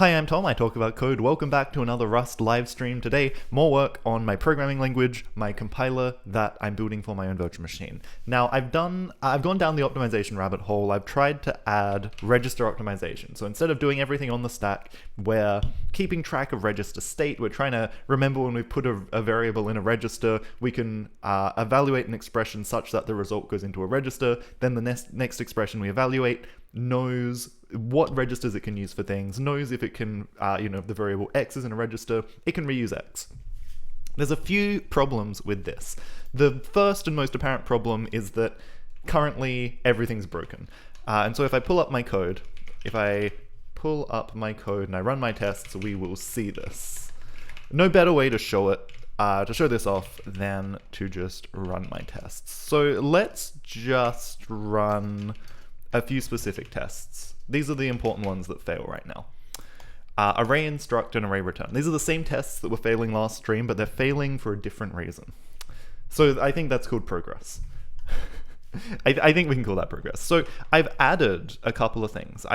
Hi, I'm Tom, I talk about code. Welcome back to another Rust live stream. Today, more work on my programming language, my compiler that I'm building for my own virtual machine. Now, I've gone down the optimization rabbit hole. I've tried to add register optimization. So instead of doing everything on the stack, we're keeping track of register state. We're trying to remember when we put a variable in a register, we can evaluate an expression such that the result goes into a register. Then the next expression we evaluate knows what registers it can use for things, knows if it can, if the variable x is in a register, it can reuse x. There's a few problems with this. The first and most apparent problem is that currently everything's broken. And so if I pull up my code, and I run my tests, we will see this. No better way to show it, to show this off than to just run my tests. So let's just run a few specific tests. These are the important ones that fail right now. Array instruct and array return. These are the same tests that were failing last stream, but they're failing for a different reason. So I think that's called progress. I think we can call that progress. So I've added a couple of things.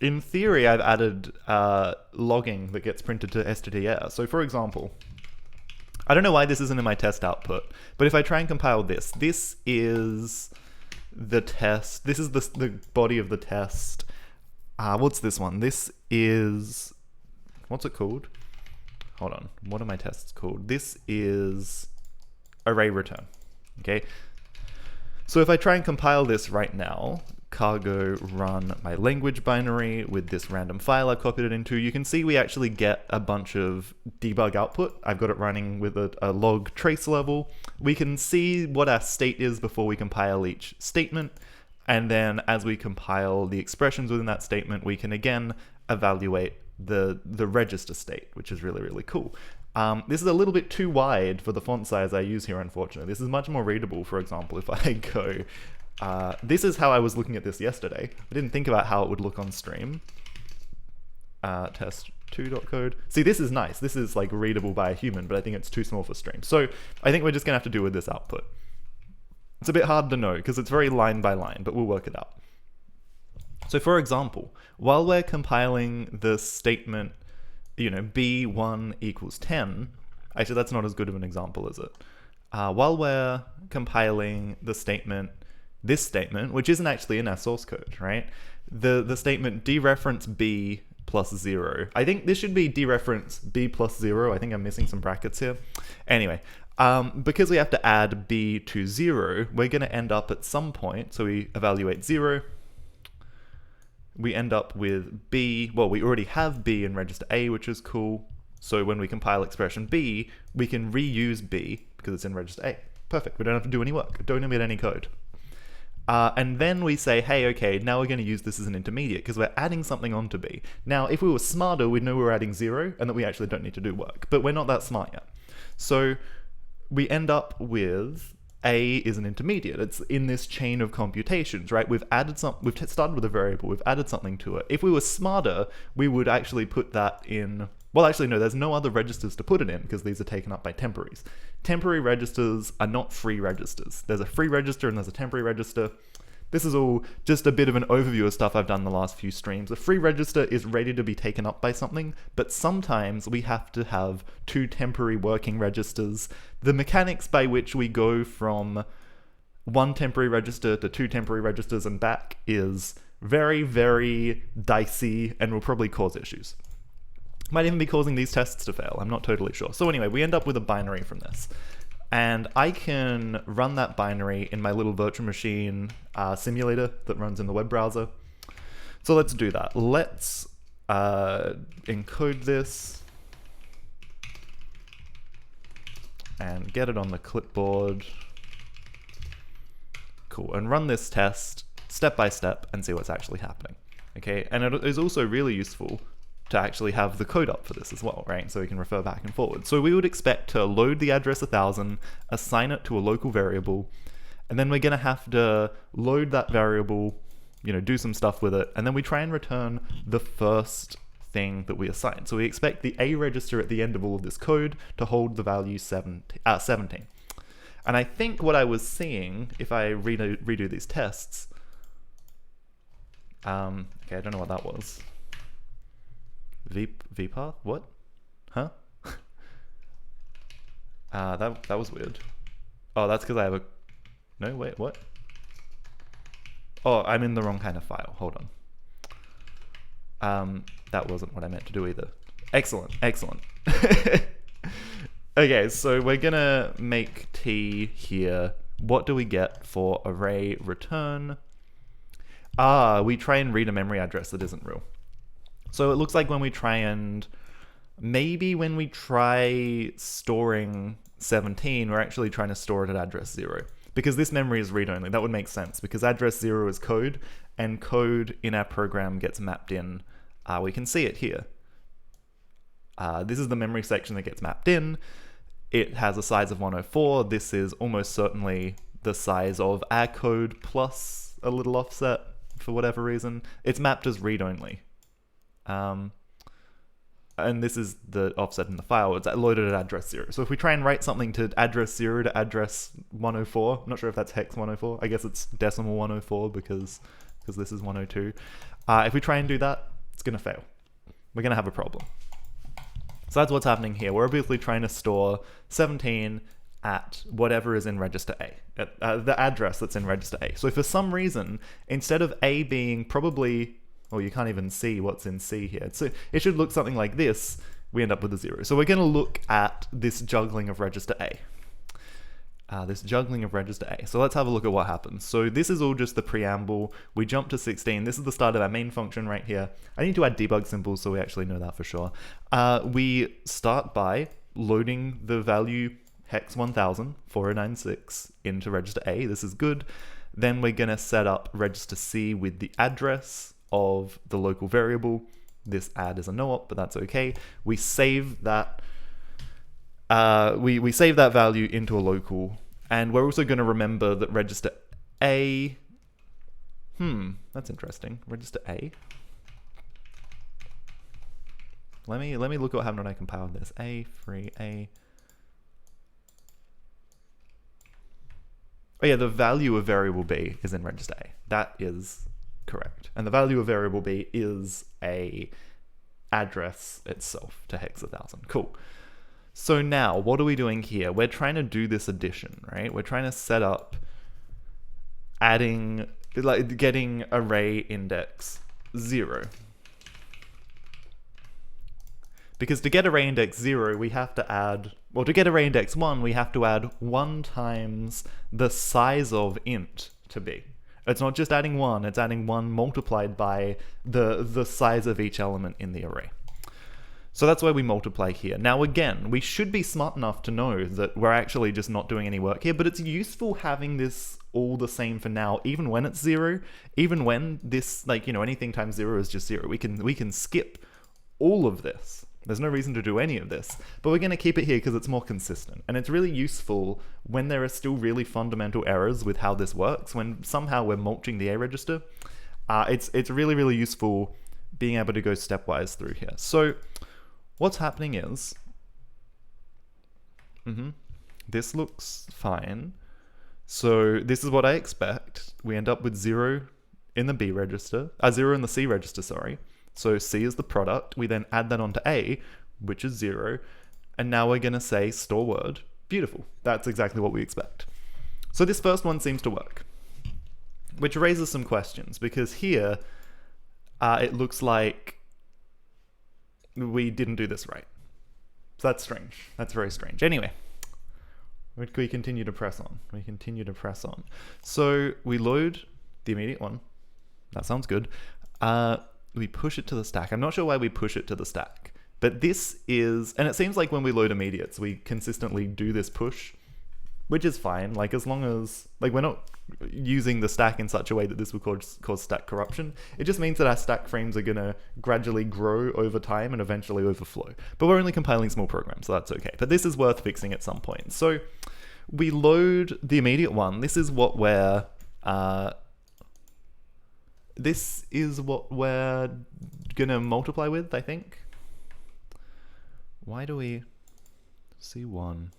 In theory, I've added logging that gets printed to stdr. So for example, I don't know why this isn't in my test output, but if I try and compile this, this is the test. This is the body of the test. What's this one? This is, what's it called? Hold on, what are my tests called? This is array return, okay? So if I try and compile this right now, cargo run my language binary with this random file I copied it into, you can see we actually get a bunch of debug output. I've got it running with a log trace level. We can see what our state is before we compile each statement, and then as we compile the expressions within that statement, we can again evaluate the register state, which is really, really cool. This is a little bit too wide for the font size I use here, unfortunately. This is much more readable. For example, if I go, this is how I was looking at this yesterday. I didn't think about how it would look on stream. Test2.code. See, this is nice. This is like readable by a human, but I think it's too small for stream. So I think we're just gonna have to do with this output. It's a bit hard to know because it's very line by line, but we'll work it out. So for example, while we're compiling the statement, b1 equals 10, actually that's not as good of an example, is it? While we're compiling the statement, this statement, which isn't actually in our source code, right? The statement dereference b plus 0. I think this should be dereference b plus 0. I think I'm missing some brackets here. Anyway, because we have to add b to 0, we're going to end up at some point, so we evaluate 0. We end up with b, well, we already have b in register A, which is cool. So when we compile expression b, we can reuse b because it's in register A. Perfect, we don't have to do any work, don't emit any code. And then we say, hey, okay, now we're going to use this as an intermediate because we're adding something onto b. Now, if we were smarter, we'd know we're adding 0 and that we actually don't need to do work, but we're not that smart yet. So we end up with A is an intermediate. It's in this chain of computations, right? We've started with a variable, we've added something to it. If we were smarter, we would actually put that in, well, actually, no, there's no other registers to put it in because these are taken up by temporaries. Temporary registers are not free registers. There's a free register and there's a temporary register. This is all just a bit of an overview of stuff I've done the last few streams. A free register is ready to be taken up by something, but sometimes we have to have two temporary working registers. The mechanics by which we go from one temporary register to two temporary registers and back is very, very dicey and will probably cause issues. Might even be causing these tests to fail, I'm not totally sure. So anyway, we end up with a binary from this. And I can run that binary in my little virtual machine simulator that runs in the web browser. So let's do that. Let's encode this and get it on the clipboard. Cool, and run this test step by step and see what's actually happening. Okay, and it is also really useful to actually have the code up for this as well, right? So we can refer back and forward. So we would expect to load the address 1000, assign it to a local variable, and then we're gonna have to load that variable, do some stuff with it, and then we try and return the first thing that we assign. So we expect the A register at the end of all of this code to hold the value 17. And I think what I was seeing, if I redo these tests, Okay, I don't know what that was. VPath? What? Huh? That was weird. Oh, that's because I have a... No, wait, what? Oh, I'm in the wrong kind of file. Hold on. That wasn't what I meant to do either. Excellent, excellent. Okay, so we're gonna make t here. What do we get for array return? We try and read a memory address that isn't real. So it looks like when we try and... Maybe when we try storing 17, we're actually trying to store it at address 0. Because this memory is read-only. That would make sense, because address 0 is code, and code in our program gets mapped in. We can see it here. This is the memory section that gets mapped in. It has a size of 104. This is almost certainly the size of our code plus a little offset for whatever reason. It's mapped as read-only. And this is the offset in the file. It's loaded at address 0. So if we try and write something to address 0 to address 104, I'm not sure if that's hex 104. I guess it's decimal 104 because this is 102. If we try and do that, it's going to fail. We're going to have a problem. So that's what's happening here. We're obviously trying to store 17 at whatever is in register A, at the address that's in register A. So for some reason, instead of A being probably... Well, you can't even see what's in C here. So it should look something like this. We end up with a 0. So we're going to look at this juggling of register A. This juggling of register A. So let's have a look at what happens. So this is all just the preamble. We jump to 16. This is the start of our main function right here. I need to add debug symbols so we actually know that for sure. We start by loading the value hex 1000, 4096 into register A. This is good. Then we're going to set up register C with the address of the local variable. This add is a no-op, but that's okay. We save that we save that value into a local, and we're also going to remember that register A... that's interesting. Register A. Let me look at what happened when I compiled this. A, free, A. Oh yeah, the value of variable B is in register A. That is correct. And the value of variable B is a address itself to hex 1000. Cool. So now, what are we doing here? We're trying to do this addition, right? We're trying to set up adding, like getting array index 0. Because to get array index 0, we have to add, well, to get array index 1, we have to add 1 times the size of int to B. It's not just adding 1, it's adding 1 multiplied by the size of each element in the array. So that's why we multiply here. Now again, we should be smart enough to know that we're actually just not doing any work here, but it's useful having this all the same for now, even when it's 0, even when this, like, you know, anything times 0 is just 0. We can skip all of this. There's no reason to do any of this, but we're going to keep it here because it's more consistent. And it's really useful when there are still really fundamental errors with how this works, when somehow we're mulching the A register. It's really, really useful being able to go stepwise through here. So what's happening is, this looks fine. So this is what I expect. We end up with 0 in the B register, 0 in the C register, sorry. So C is the product. We then add that onto A, which is 0. And now we're going to say store word. Beautiful. That's exactly what we expect. So this first one seems to work, which raises some questions, because here it looks like we didn't do this right. So that's strange. That's very strange. Anyway, we continue to press on. We continue to press on. So we load the immediate one. That sounds good. We push it to the stack. I'm not sure why we push it to the stack, but this is, and it seems like when we load immediates, we consistently do this push, which is fine. Like, as long as, like, we're not using the stack in such a way that this will cause stack corruption. It just means that our stack frames are going to gradually grow over time and eventually overflow. But we're only compiling small programs, so that's okay. But this is worth fixing at some point. So we load the immediate one. This is what we're gonna multiply with, I think. Why do we C1?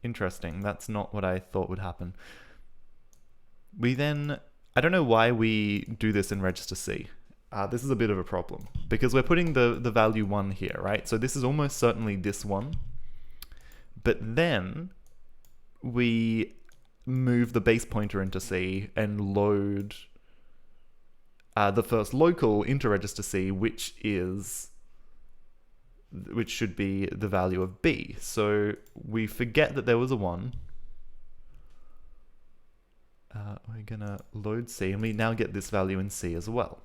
Interesting. That's not what I thought would happen. We then, I don't know why we do this in register C. This is a bit of a problem because we're putting the value 1 here, right? So this is almost certainly this one. But then we move the base pointer into C and load the first local into register C, which should be the value of B. So we forget that there was a 1. We're gonna load C, and we now get this value in C as well.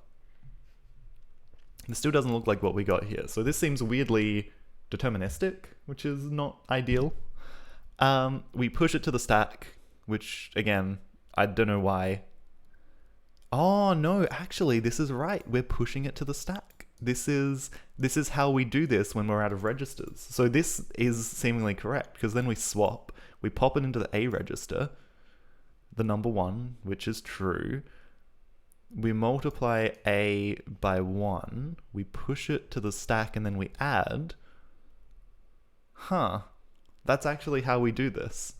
This still doesn't look like what we got here. So this seems weirdly deterministic, which is not ideal. We push it to the stack, which again, I don't know why. Oh no, actually this is right. We're pushing it to the stack. This is how we do this when we're out of registers. So this is seemingly correct because then we swap, we pop it into the A register, the number 1, which is true. We multiply A by 1, we push it to the stack, and then we add. Huh. That's actually how we do this.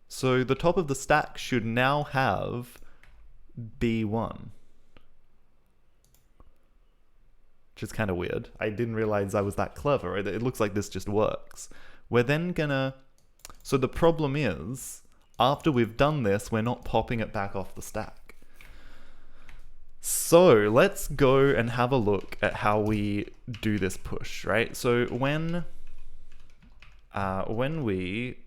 So the top of the stack should now have B1. Which is kind of weird. I didn't realize I was that clever. It looks like this just works. We're then gonna... So the problem is, after we've done this, we're not popping it back off the stack. So let's go and have a look at how we do this push, right? So when we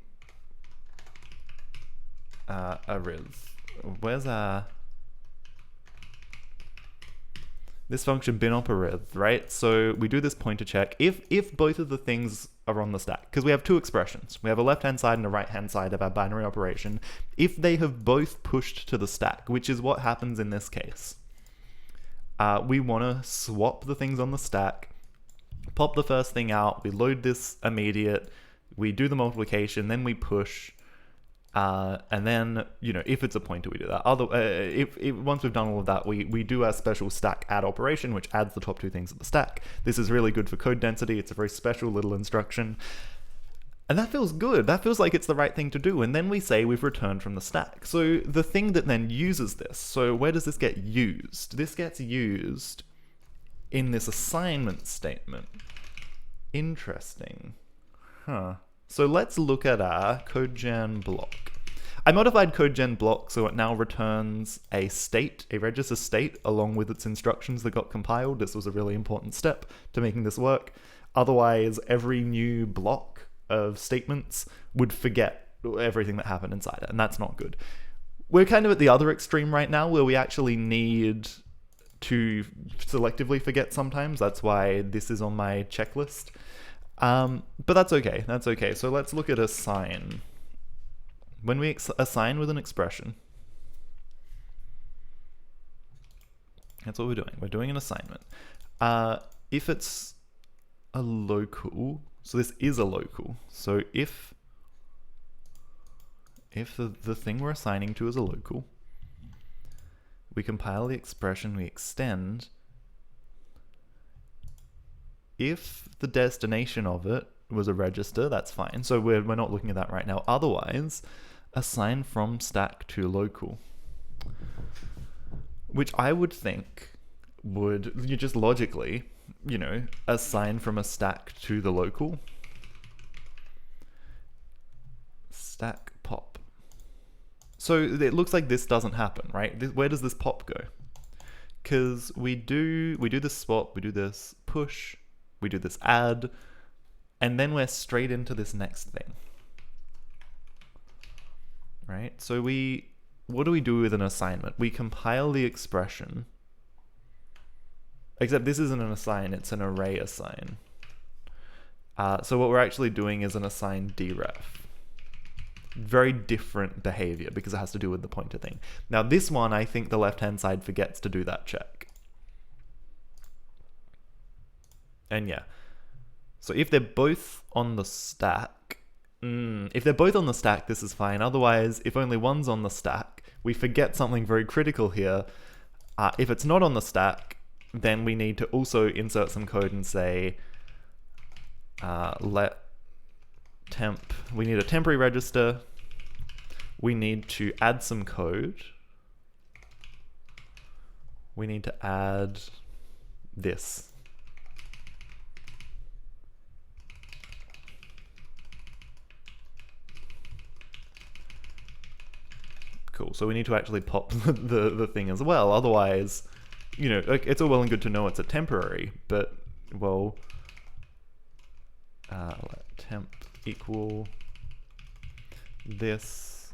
where's this function binOpArith, right? So we do this pointer check if both of the things are on the stack, because we have two expressions. We have a left-hand side and a right-hand side of our binary operation. If they have both pushed to the stack, which is what happens in this case, we want to swap the things on the stack, pop the first thing out, we load this immediate, we do the multiplication, then we push, and then, you know, if it's a pointer, we do that. If once we've done all of that, we do our special stack add operation, which adds the top two things of the stack. This is really good for code density. It's a very special little instruction. And that feels good. That feels like it's the right thing to do. And then we say we've returned from the stack. So the thing that then uses this, so where does this get used? This gets used in this assignment statement. Interesting. Huh. So let's look at our CodeGen block. I modified CodeGen block so it now returns a state, a register state, along with its instructions that got compiled. This was a really important step to making this work. Otherwise, every new block of statements would forget everything that happened inside it, and that's not good. We're kind of at the other extreme right now where we actually need to selectively forget sometimes. That's why this is on my checklist. But that's okay. That's okay. So let's look at assign. When we assign with an expression, that's what we're doing. We're doing an assignment. If it's a local, so this is a local. So if the thing we're assigning to is a local, we compile the expression, we extend. If the destination of it was a register, that's fine. So we're not looking at that right now. Otherwise, assign from stack to local, which I would think would, you just logically, you know, assign from a stack to the local. Stack pop. So it looks like this doesn't happen, right? Where does this pop go? Because we do this swap, we do this push, we do this add, and then we're straight into this next thing, right? So what do we do with an assignment? We compile the expression, except this isn't an assign, it's an array assign. So what we're actually doing is an assign deref. Very different behavior because it has to do with the pointer thing. Now this one, I think the left-hand side forgets to do that check. And yeah, so if they're both on the stack, this is fine. Otherwise, if only one's on the stack, we forget something very critical here. If it's not on the stack, then we need to also insert some code and say, let temp, we need a temporary register. We need to add some code. We need to add this. Cool, so we need to actually pop the thing as well, otherwise, you know, like, it's all well and good to know it's a temporary, but, well, temp equal this,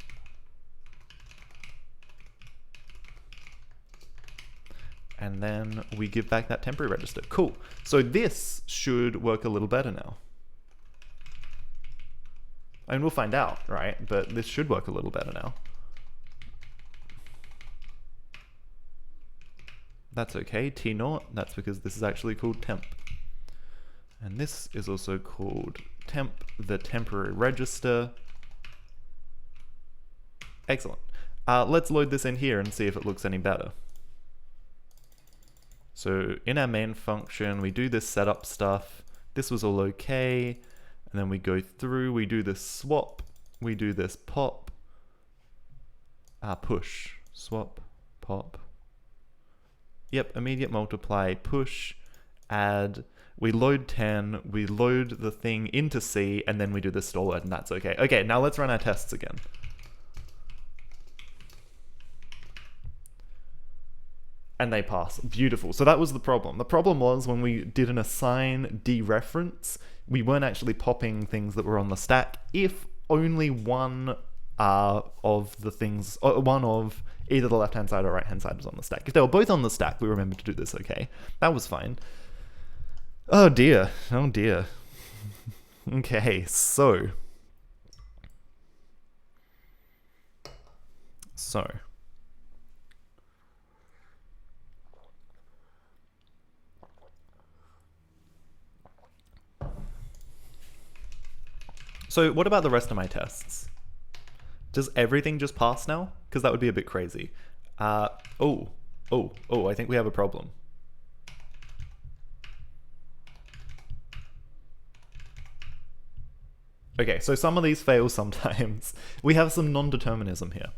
and then we give back that temporary register. Cool, so this should work a little better now. And we'll find out, right? But this should work a little better now. That's okay, T0, that's because this is actually called temp. And this is also called temp, the temporary register. Excellent. Let's load this in here and see if it looks any better. So in our main function, we do this setup stuff. This was all okay. And then we go through, we do this swap, we do this pop, push, swap, pop. Yep, immediate multiply, push, add, we load 10, we load the thing into C, and then we do the stall it, and that's okay. Okay, now let's run our tests again. And they pass. Beautiful. So that was the problem. The problem was when we did an assign dereference, we weren't actually popping things that were on the stack if only one of the things, one of either the left-hand side or right-hand side was on the stack. If they were both on the stack, we remembered to do this okay. That was fine. Oh dear. Oh dear. Okay, so. So what about the rest of my tests? Does everything just pass now? Because that would be a bit crazy. I think we have a problem. Okay, so some of these fail sometimes. We have some non-determinism here.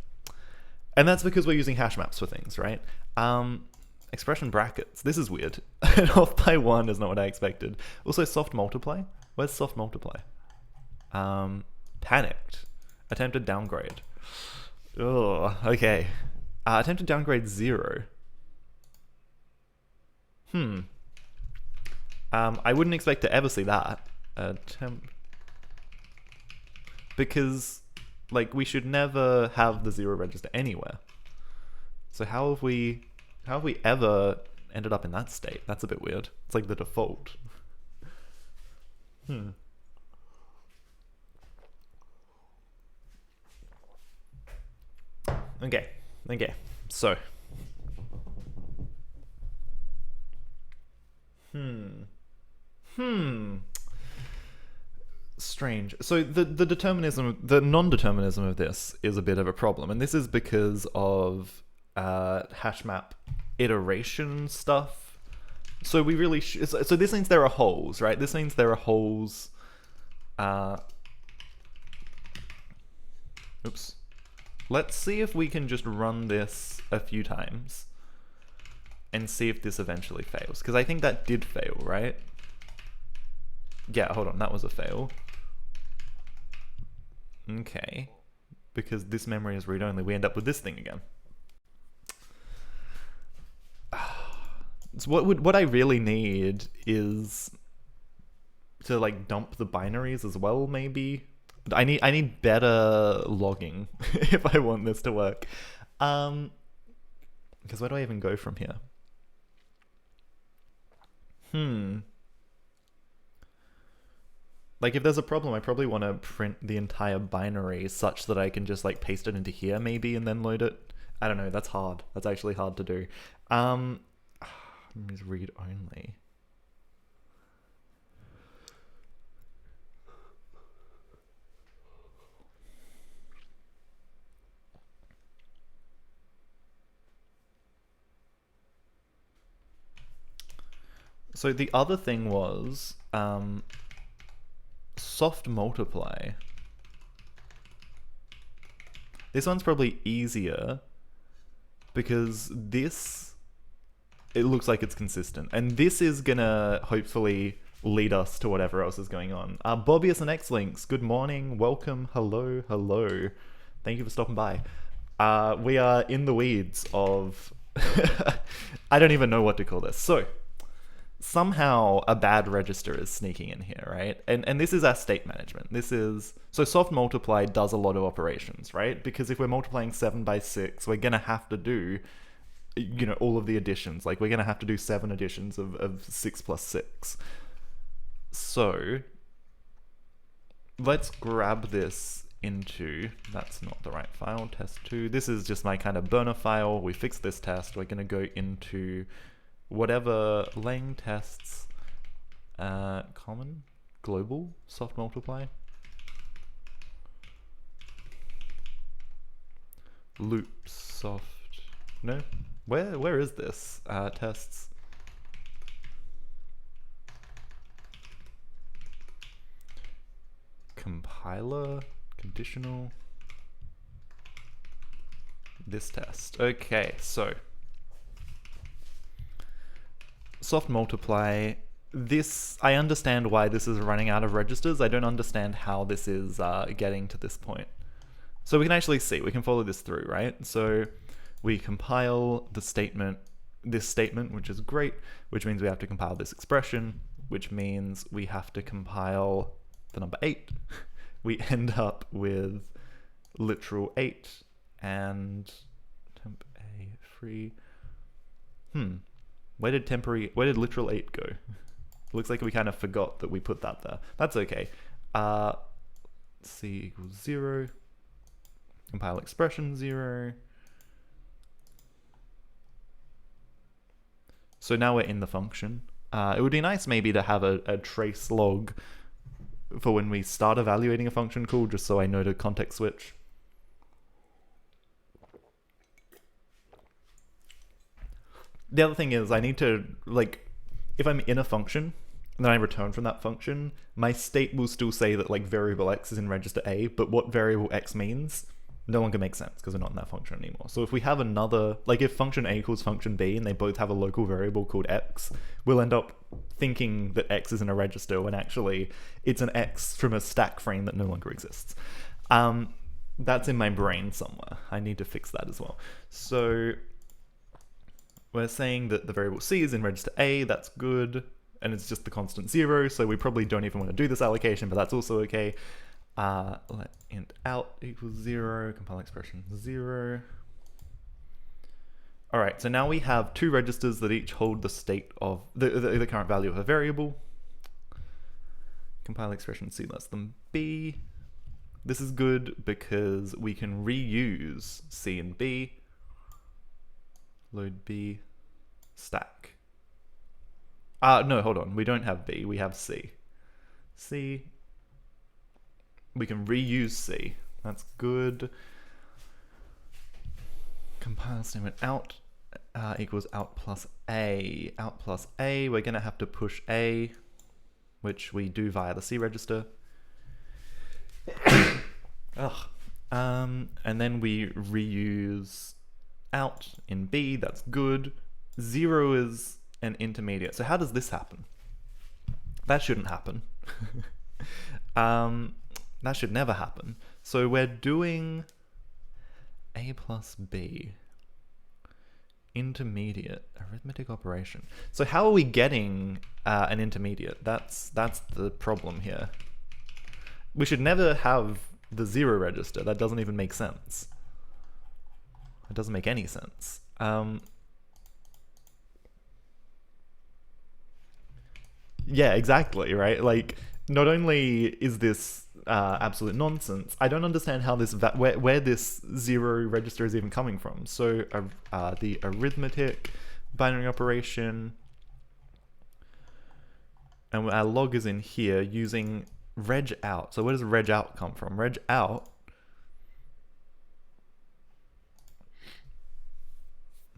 And that's because we're using hash maps for things, right? Expression brackets. This is weird. Off by 1 is not what I expected. Also, soft multiply. Where's soft multiply? Panicked. Attempted downgrade. Oh, okay. Attempted downgrade 0. I wouldn't expect to ever see that. Because, like, we should never have the 0 register anywhere. So how have we ever ended up in that state? That's a bit weird. It's like the default. Okay, so. Strange. So the determinism, the non-determinism of this is a bit of a problem, and this is because of hash map iteration stuff. So we really so this means there are holes, right? This means there are holes. Oops. Let's see if we can just run this a few times and see if this eventually fails, because I think that did fail, right? Yeah, hold on, that was a fail. Okay, because this memory is read-only, we end up with this thing again. So what I really need is to like dump the binaries as well, maybe. But I need better logging if I want this to work. Because where do I even go from here? Like if there's a problem, I probably want to print the entire binary such that I can just like paste it into here maybe and then load it. I don't know, that's hard. That's actually hard to do. Is read only. So the other thing was soft multiply. This one's probably easier because this, it looks like it's consistent. And this is gonna hopefully lead us to whatever else is going on. Bobbius and X-Links, good morning, welcome, hello, hello. Thank you for stopping by. We are in the weeds of, I don't even know what to call this. So, somehow a bad register is sneaking in here, right? And this is our state management. This is, so soft multiply does a lot of operations, right? Because if we're multiplying 7 by 6, we're gonna have to do, you know, all of the additions. Like we're gonna have to do 7 additions of 6 plus 6. So let's grab this into, that's not the right file, test2. This is just my kind of burner file. We fixed this test. We're gonna go into whatever lang tests, common, global, soft multiply, loop soft, no, where is this, tests, compiler, conditional, this test. Okay, so soft multiply, this, I understand why this is running out of registers. I don't understand how this is getting to this point. So we can actually see, we can follow this through, right? So we compile the statement, this statement, which is great, which means we have to compile this expression, which means we have to compile the number 8. We end up with literal 8 and temp a free, where did literal 8 go? Looks like we kind of forgot that we put that there. That's okay. C equals 0. Compile expression 0. So now we're in the function. It would be nice maybe to have a trace log for when we start evaluating a function call, just so I know to context switch. The other thing is I need to, like, if I'm in a function and then I return from that function, my state will still say that like variable x is in register A, but what variable x means no longer makes sense because we're not in that function anymore. So if we have another, like if function A equals function B and they both have a local variable called x, we'll end up thinking that x is in a register when actually it's an x from a stack frame that no longer exists. That's in my brain somewhere. I need to fix that as well. So we're saying that the variable c is in register A, that's good, and it's just the constant 0, so we probably don't even want to do this allocation, but that's also okay. Let int out equals 0, compile expression 0. All right, so now we have 2 registers that each hold the state of the current value of a variable. Compile expression c less than b. This is good because we can reuse c and b. Load b, stack. No, hold on, we don't have b, we have c. C, we can reuse c, that's good. Compile statement out equals out plus a. Out plus a, we're gonna have to push a, which we do via the c register. And then we reuse out in b, that's good. 0 is an intermediate. So how does this happen? That shouldn't happen. That should never happen. So we're doing a plus b, intermediate, arithmetic operation. So how are we getting an intermediate? That's the problem here. We should never have the 0 register. That doesn't even make sense. It doesn't make any sense. Yeah, exactly, right? Like, not only is this absolute nonsense, I don't understand how this where this 0 register is even coming from. So the arithmetic binary operation, and our log is in here using reg out. So where does reg out come from? Reg out,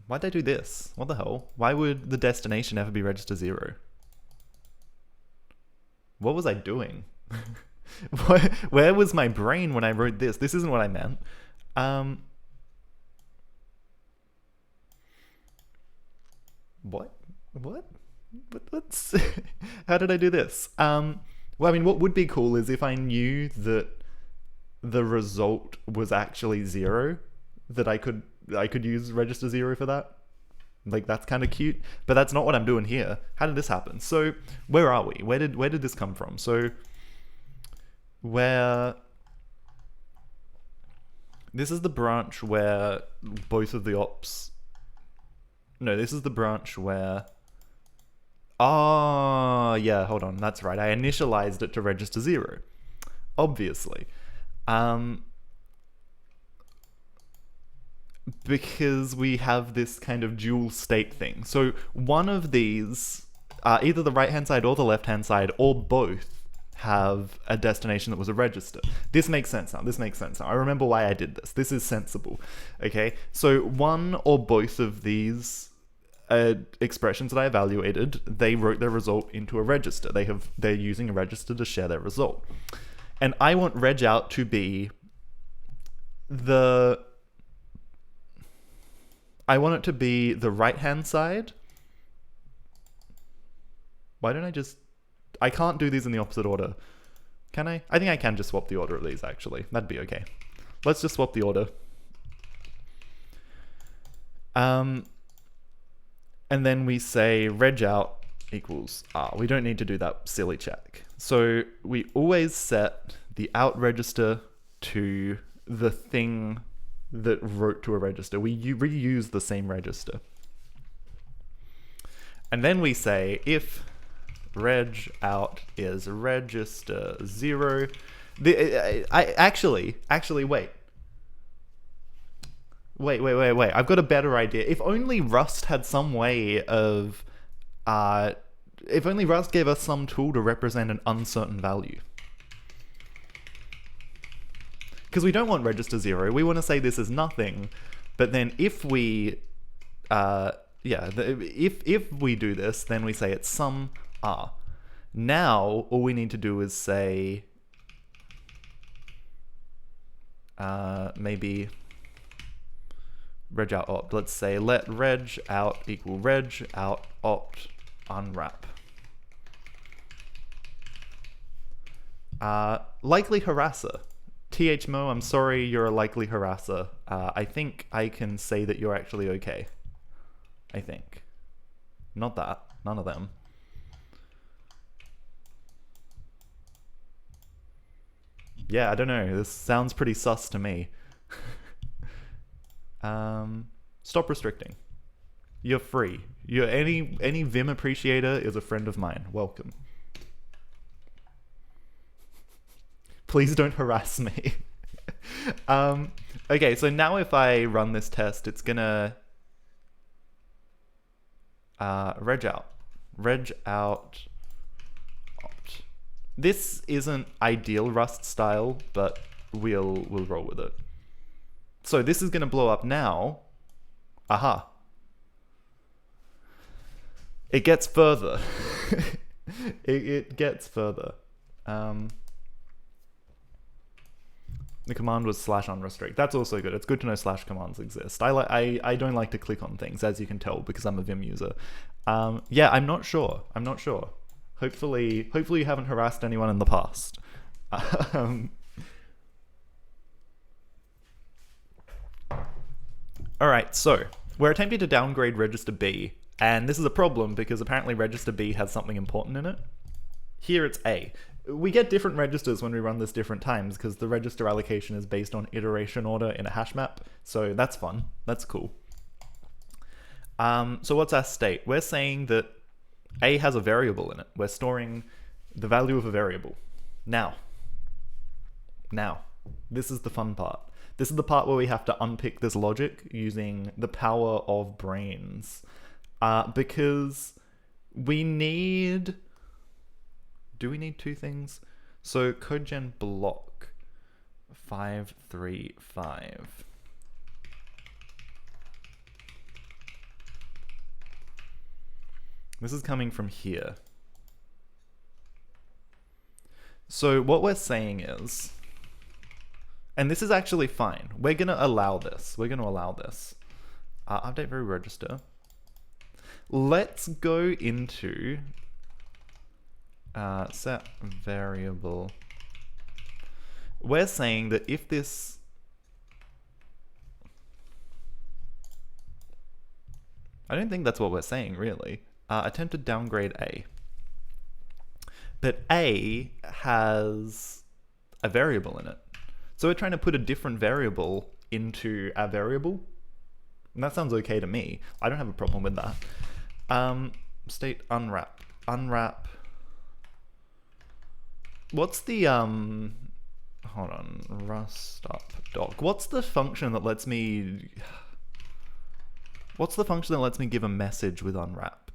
why'd I do this? What the hell? Why would the destination ever be register 0? What was I doing? Where was my brain when I wrote this? This isn't what I meant. What? What? What's how did I do this? Well, I mean, what would be cool is if I knew that the result was actually 0, that I could use register 0 for that. Like, that's kind of cute, but that's not what I'm doing here. How did this happen? So where are we? Where did this come from? So where this is the branch where both of the ops. No, this is the branch where. Oh, yeah, hold on. That's right. I initialized it to register 0. Obviously. Because we have this kind of dual state thing. So one of these, either the right-hand side or the left-hand side, or both, have a destination that was a register. This makes sense now. This makes sense now. I remember why I did this. This is sensible. Okay? So one or both of these expressions that I evaluated, they wrote their result into a register. They're using a register to share their result. And I want reg out to be the right-hand side. Why don't I can't do these in the opposite order. Can I? I think I can just swap the order of these, actually. That'd be okay. Let's just swap the order. And then we say reg out equals R. We don't need to do that silly check. So we always set the out register to the thing that wrote to a register. We reuse the same register. And then we say if reg out is register 0. Actually, wait. Wait. I've got a better idea. If only Rust had some way of... if only Rust gave us some tool to represent an uncertain value. Because we don't want register 0. We want to say this is nothing. But then if we... if we do this, then we say it's some R. Now, all we need to do is say... maybe... reg out opt. Let's say let reg out equal reg out opt unwrap. Likely harasser. THMO, I'm sorry, you're a likely harasser. I think I can say that you're actually okay. I think. Not that. None of them. Yeah, I don't know. This sounds pretty sus to me. Stop restricting. You're free. Any Vim appreciator is a friend of mine. Welcome. Please don't harass me. Okay, so now if I run this test, it's gonna reg out opt. This isn't ideal Rust style, but we'll roll with it. So this is going to blow up now. Aha. It gets further. it gets further. The command was /unrestrict. That's also good. It's good to know / commands exist. I don't like to click on things, as you can tell, because I'm a Vim user. Yeah, I'm not sure. Hopefully you haven't harassed anyone in the past. Alright, so we're attempting to downgrade register B, and this is a problem because apparently register B has something important in it. Here it's A. We get different registers when we run this different times because the register allocation is based on iteration order in a hash map, so that's fun. That's cool. So what's our state? We're saying that A has a variable in it. We're storing the value of a variable. Now, this is the fun part. This is the part where we have to unpick this logic using the power of brains. Because we need... Do we need 2 things? So CodeGen block 535. This is coming from here. So what we're saying is, and this is actually fine. We're going to allow this. We're going to allow this. Update variable register. Let's go into set variable. We're saying that if this... I don't think that's what we're saying, really. Attempt to downgrade A. But A has a variable in it. So we're trying to put a different variable into our variable. And that sounds okay to me. I don't have a problem with that. State unwrap. Unwrap. What's the, hold on, rust up doc. What's the function that lets me give a message with unwrap?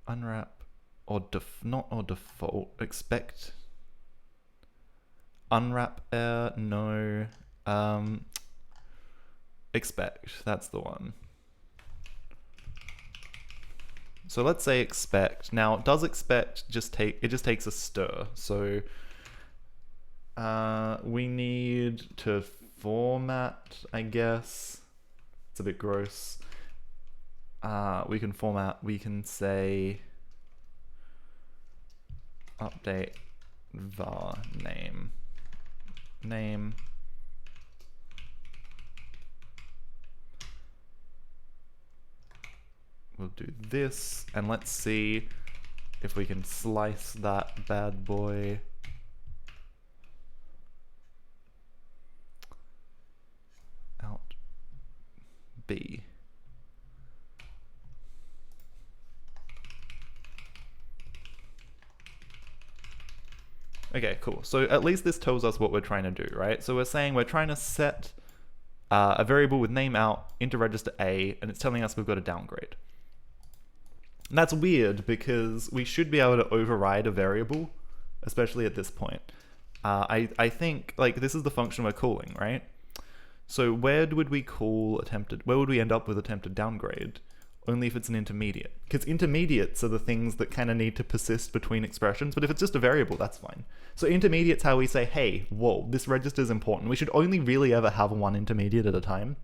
Unwrap or not or default, expect unwrap error, no, expect, that's the one. So let's say expect. Now, does expect just takes a stir. So we need to format, I guess. It's a bit gross. We can format, we can say update var name. We'll do this, and let's see if we can slice that bad boy. Out B. Okay, cool. So at least this tells us what we're trying to do, right? So we're saying we're trying to set a variable with name out into register A, and it's telling us we've got a downgrade. And that's weird because we should be able to override a variable, especially at this point. I think, like, this is the function we're calling, right? So where would we end up with attempted downgrade? Only if it's an intermediate. Because intermediates are the things that kind of need to persist between expressions, but if it's just a variable, that's fine. So intermediate's how we say, hey, whoa, this register is important. We should only really ever have one intermediate at a time,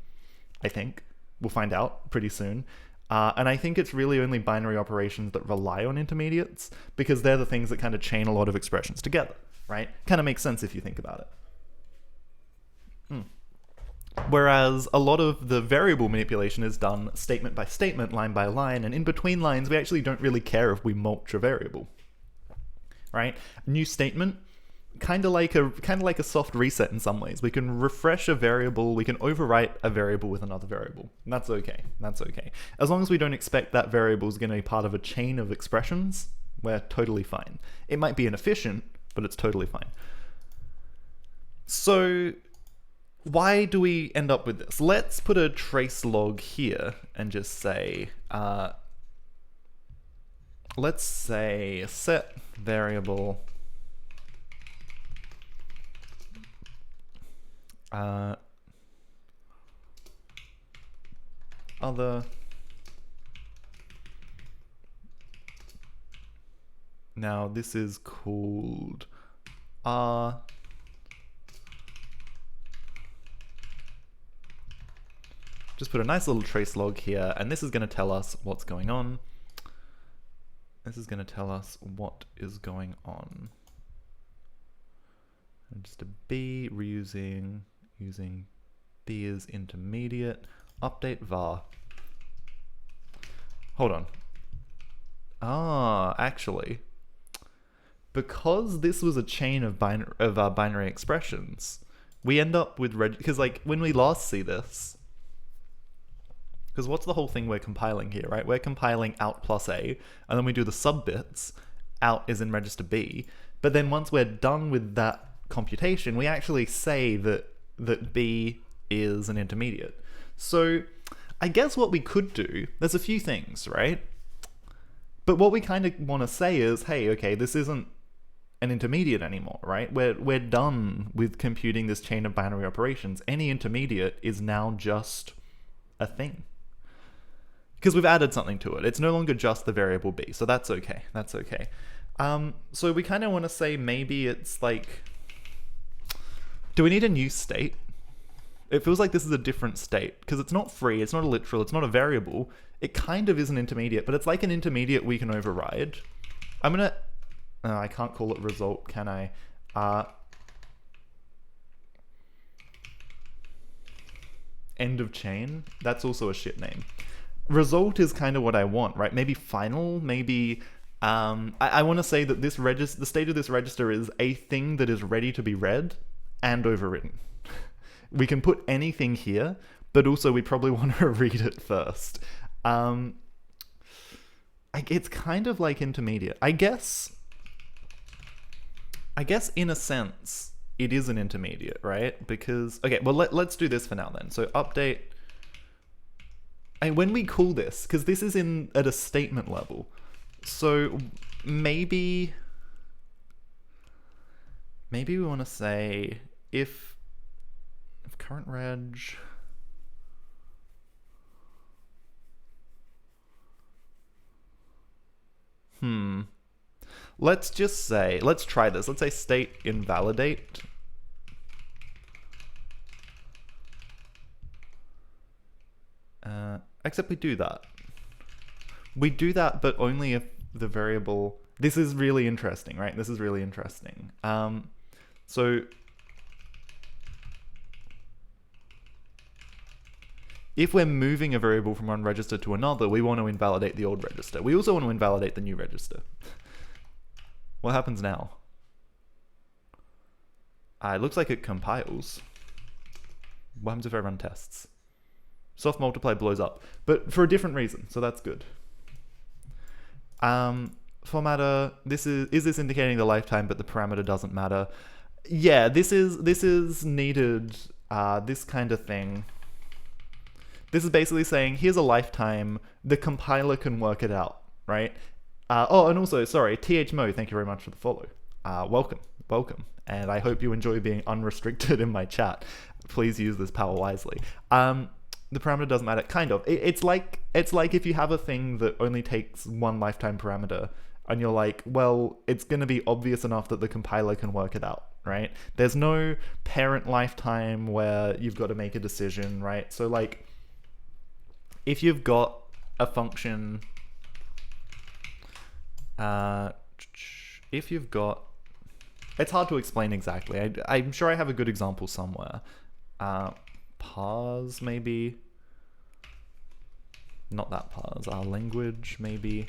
I think. We'll find out pretty soon. And I think it's really only binary operations that rely on intermediates, because they're the things that kind of chain a lot of expressions together, right? Kind of makes sense if you think about it. Whereas a lot of the variable manipulation is done statement by statement, line by line, and in between lines, we actually don't really care if we mulch a variable, right? New statement, kind of like a soft reset in some ways. We can refresh a variable, we can overwrite a variable with another variable. And that's okay. That's okay. As long as we don't expect that variable is going to be part of a chain of expressions, we're totally fine. It might be inefficient, but it's totally fine. So why do we end up with this? Let's put a trace log here and just say, let's say set variable other. Now this is called just put a nice little trace log here, and this is going to tell us what's going on. This is going to tell us what is going on. And just a B, reusing, using B as intermediate, update var. Hold on. Actually, because this was a chain of binary expressions, we end up with because like when we last see this, because what's the whole thing we're compiling here, right? We're compiling out plus A, and then we do the sub bits. Out is in register B, but then once we're done with that computation, we actually say that B is an intermediate. So I guess what we could do, there's a few things, right? But what we kind of want to say is, hey, okay, this isn't an intermediate anymore, right? We're done with computing this chain of binary operations. Any intermediate is now just a thing. because we've added something to it. It's no longer just the variable b, so that's okay. That's okay. So we kind of want to say maybe it's like, do we need a new state? It feels like this is a different state because it's not free, it's not a literal, it's not a variable. It kind of is an intermediate, but it's like an intermediate we can override. I'm gonna, I can't call it result, can I? End of chain, that's also a shit name. Result is kind of what I want, right? Maybe final, maybe, I want to say that this the state of this register is a thing that is ready to be read and overwritten. We can put anything here, but also we probably want to read it first. It's kind of like intermediate. I guess in a sense, it is an intermediate, right? Because, okay, well, let's do this for now then. So update, and when we call this, because this is at a statement level, so maybe we want to say if current reg, let's just say, let's try this. Let's say state invalidate. Except we do that. We do that, but only if the variable, this is really interesting, right? This is really interesting. So if we're moving a variable from one register to another, we want to invalidate the old register. We also want to invalidate the new register. What happens now? It looks like it compiles. What happens if I run tests? Soft multiply blows up, but for a different reason, so that's good. Formatter, is this indicating the lifetime, but the parameter doesn't matter? Yeah, this is needed, this kind of thing. This is basically saying, here's a lifetime, the compiler can work it out, right? Oh, and also, sorry, THMo, thank you very much for the follow. Welcome. And I hope you enjoy being unrestricted in my chat. Please use this power wisely. The parameter doesn't matter, kind of. It's like if you have a thing that only takes one lifetime parameter, and you're like, well, it's going to be obvious enough that the compiler can work it out, right? There's no parent lifetime where you've got to make a decision, right? So like, if you've got a function, if you've got, it's hard to explain exactly. I'm sure I have a good example somewhere. Parse, maybe. Not that parse, language, maybe.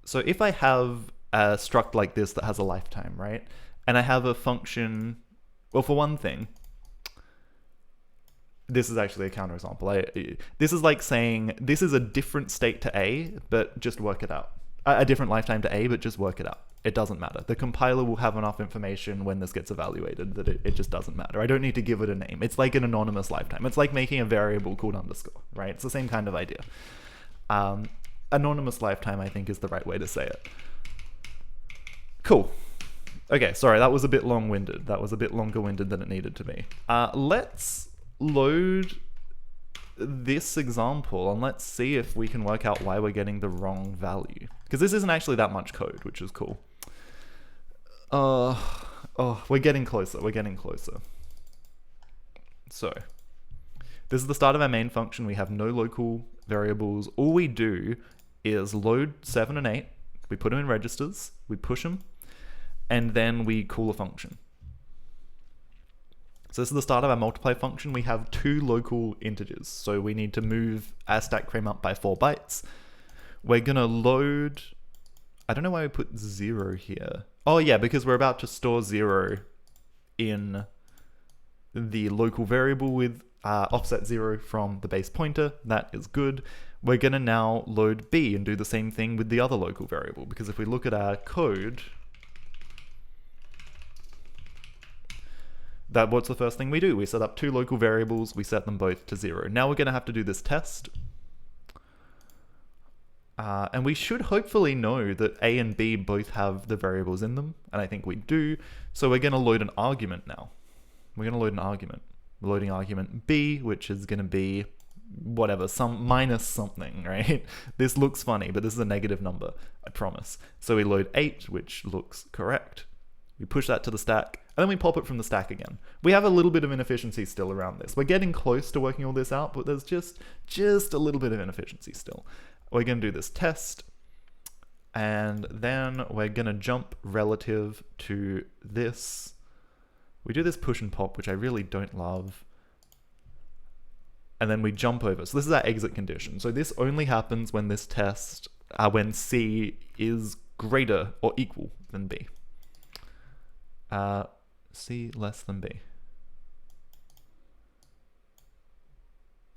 So if I have a struct like this that has a lifetime, right? And I have a function, well, for one thing, this is actually a counterexample. This is like saying, this is a different state to A, but just work it out. A different lifetime to A, but just work it out. It doesn't matter. The compiler will have enough information when this gets evaluated that it just doesn't matter. I don't need to give it a name. It's like an anonymous lifetime. It's like making a variable called underscore, right? It's the same kind of idea. Anonymous lifetime, I think, is the right way to say it. Cool. Okay, sorry, that was a bit long-winded. That was a bit longer-winded than it needed to be. Let's load this example and let's see if we can work out why we're getting the wrong value. Because this isn't actually that much code, which is cool. We're getting closer. We're getting closer. So, this is the start of our main function. We have no local variables. All we do is load 7 and 8. We put them in registers. We push them. And then we call a function. So this is the start of our multiply function. We have 2 local integers. So we need to move our stack frame up by 4 bytes. We're going to load... I don't know why we put 0 here. Oh yeah, because we're about to store 0 in the local variable with offset 0 from the base pointer. That is good. We're going to now load b and do the same thing with the other local variable. Because if we look at our code... what's the first thing we do? We set up 2 local variables, we set them both to 0. Now we're going to have to do this test. And we should hopefully know that A and B both have the variables in them, and I think we do. So we're going to load an argument now. We're going to load an argument. We're loading argument B, which is going to be whatever, some minus something, right? This looks funny, but this is a negative number, I promise. So we load 8, which looks correct. We push that to the stack, and then we pop it from the stack again. We have a little bit of inefficiency still around this. We're getting close to working all this out, but there's just a little bit of inefficiency still. We're going to do this test, and then we're going to jump relative to this. We do this push and pop, which I really don't love. And then we jump over. So this is our exit condition. So this only happens when this test, when C is greater or equal than B. C less than B.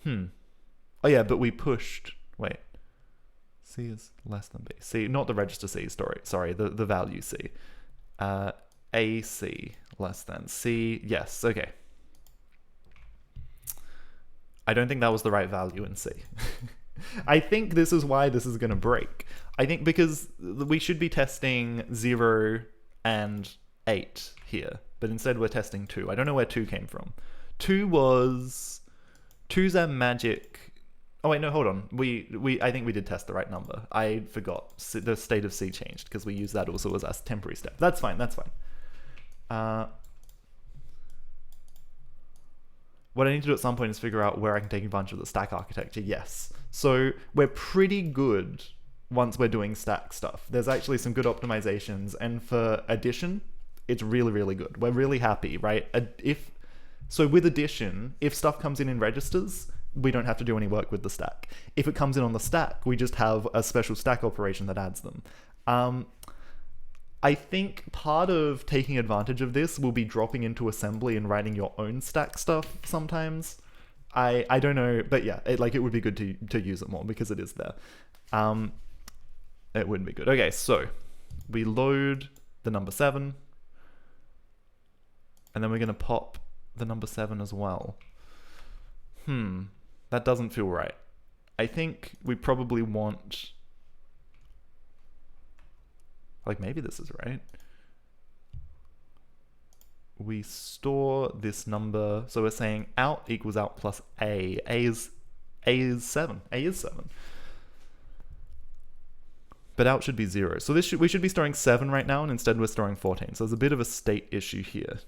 Oh yeah, but we pushed, wait. C is less than B. C, not the register C, sorry, the value C. AC less than C, yes, okay. I don't think that was the right value in C. I think this is why this is going to break. I think because we should be testing 0 and 8 here, but instead we're testing 2. I don't know where 2 came from. 2's our magic. Oh wait, no, hold on. I think we did test the right number. I forgot. The state of C changed because we used that also as our temporary step. That's fine, that's fine. What I need to do at some point is figure out where I can take advantage of the stack architecture. Yes. So we're pretty good once we're doing stack stuff. There's actually some good optimizations, and for addition, it's really, really good. We're really happy, right? So with addition, if stuff comes in registers, we don't have to do any work with the stack. If it comes in on the stack, we just have a special stack operation that adds them. I think part of taking advantage of this will be dropping into assembly and writing your own stack stuff sometimes. I don't know, but yeah, it would be good to use it more because it is there. It wouldn't be good. Okay, so we load the number 7, and then we're going to pop the number 7 as well. That doesn't feel right. I think we probably want, like, maybe this is right. We store this number, so we're saying out equals out plus A. A is 7. A is 7. But out should be 0. So we should be storing 7 right now, and instead we're storing 14. So there's a bit of a state issue here.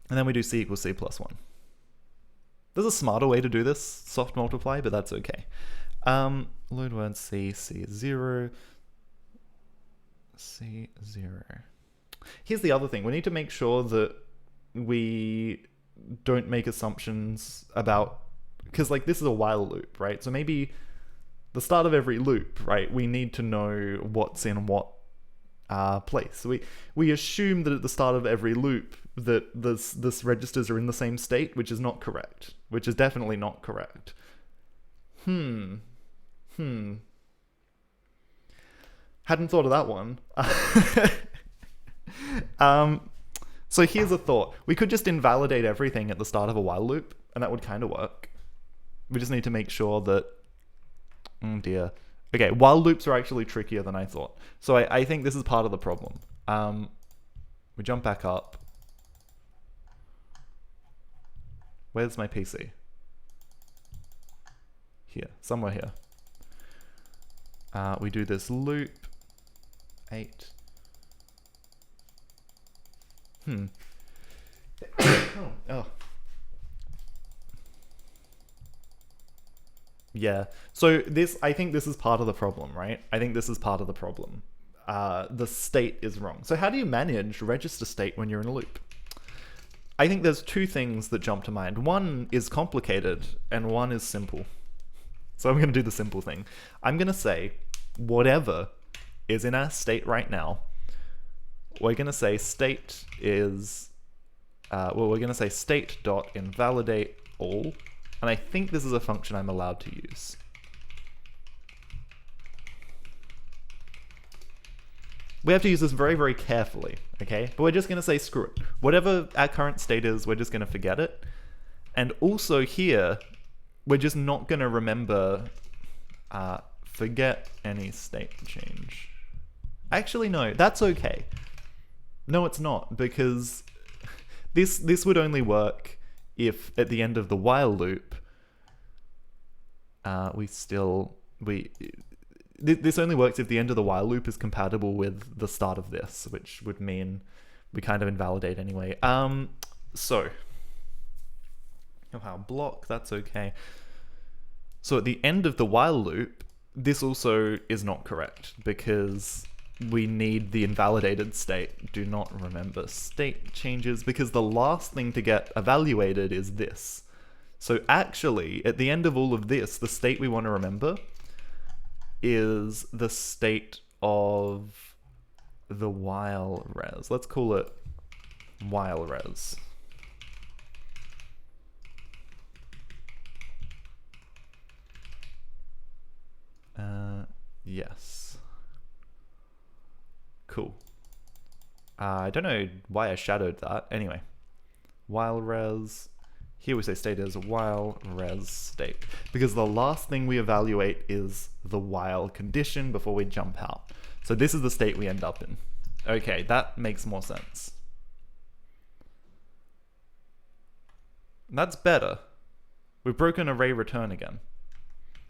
And then we do C equals C plus 1. There's a smarter way to do this, soft multiply, but that's okay. Load word C, C is 0. C 0. Here's the other thing. We need to make sure that we don't make assumptions about, because like this is a while loop, right? So maybe the start of every loop, right? We need to know what's in what place. So we assume that at the start of every loop that this registers are in the same state, which is not correct, which is definitely not correct. Hadn't thought of that one. So here's a thought. We could just invalidate everything at the start of a while loop, and that would kind of work. We just need to make sure that, oh dear. Okay, while loops are actually trickier than I thought. So I think this is part of the problem. We jump back up. Where's my PC? Here, somewhere here. We do this loop, 8. Oh. Yeah, so I think this is part of the problem, right? I think this is part of the problem. The state is wrong. So how do you manage register state when you're in a loop? I think there's 2 things that jump to mind. One is complicated, and one is simple. So I'm going to do the simple thing. I'm going to say whatever is in our state right now, we're going to say state is, we're going to say state dot invalidate all. And I think this is a function I'm allowed to use. We have to use this very, very carefully, okay? But we're just going to say screw it. Whatever our current state is, we're just going to forget it. And also here, we're just not going to remember forget any state change. Actually, no, that's okay. No, it's not, because this would only work if at the end of the while loop, this only works if the end of the while loop is compatible with the start of this, which would mean we kind of invalidate anyway. So, block, that's okay. So at the end of the while loop, this also is not correct because we need the invalidated state. Do not remember state changes because the last thing to get evaluated is this. So actually, at the end of all of this, the state we want to remember is the state of the while res. Let's call it while res. Yes. Cool. I don't know why I shadowed that. Anyway, while res. Here we say state is while res state, because the last thing we evaluate is the while condition before we jump out. So this is the state we end up in. Okay, that makes more sense. That's better. We've broken array return again.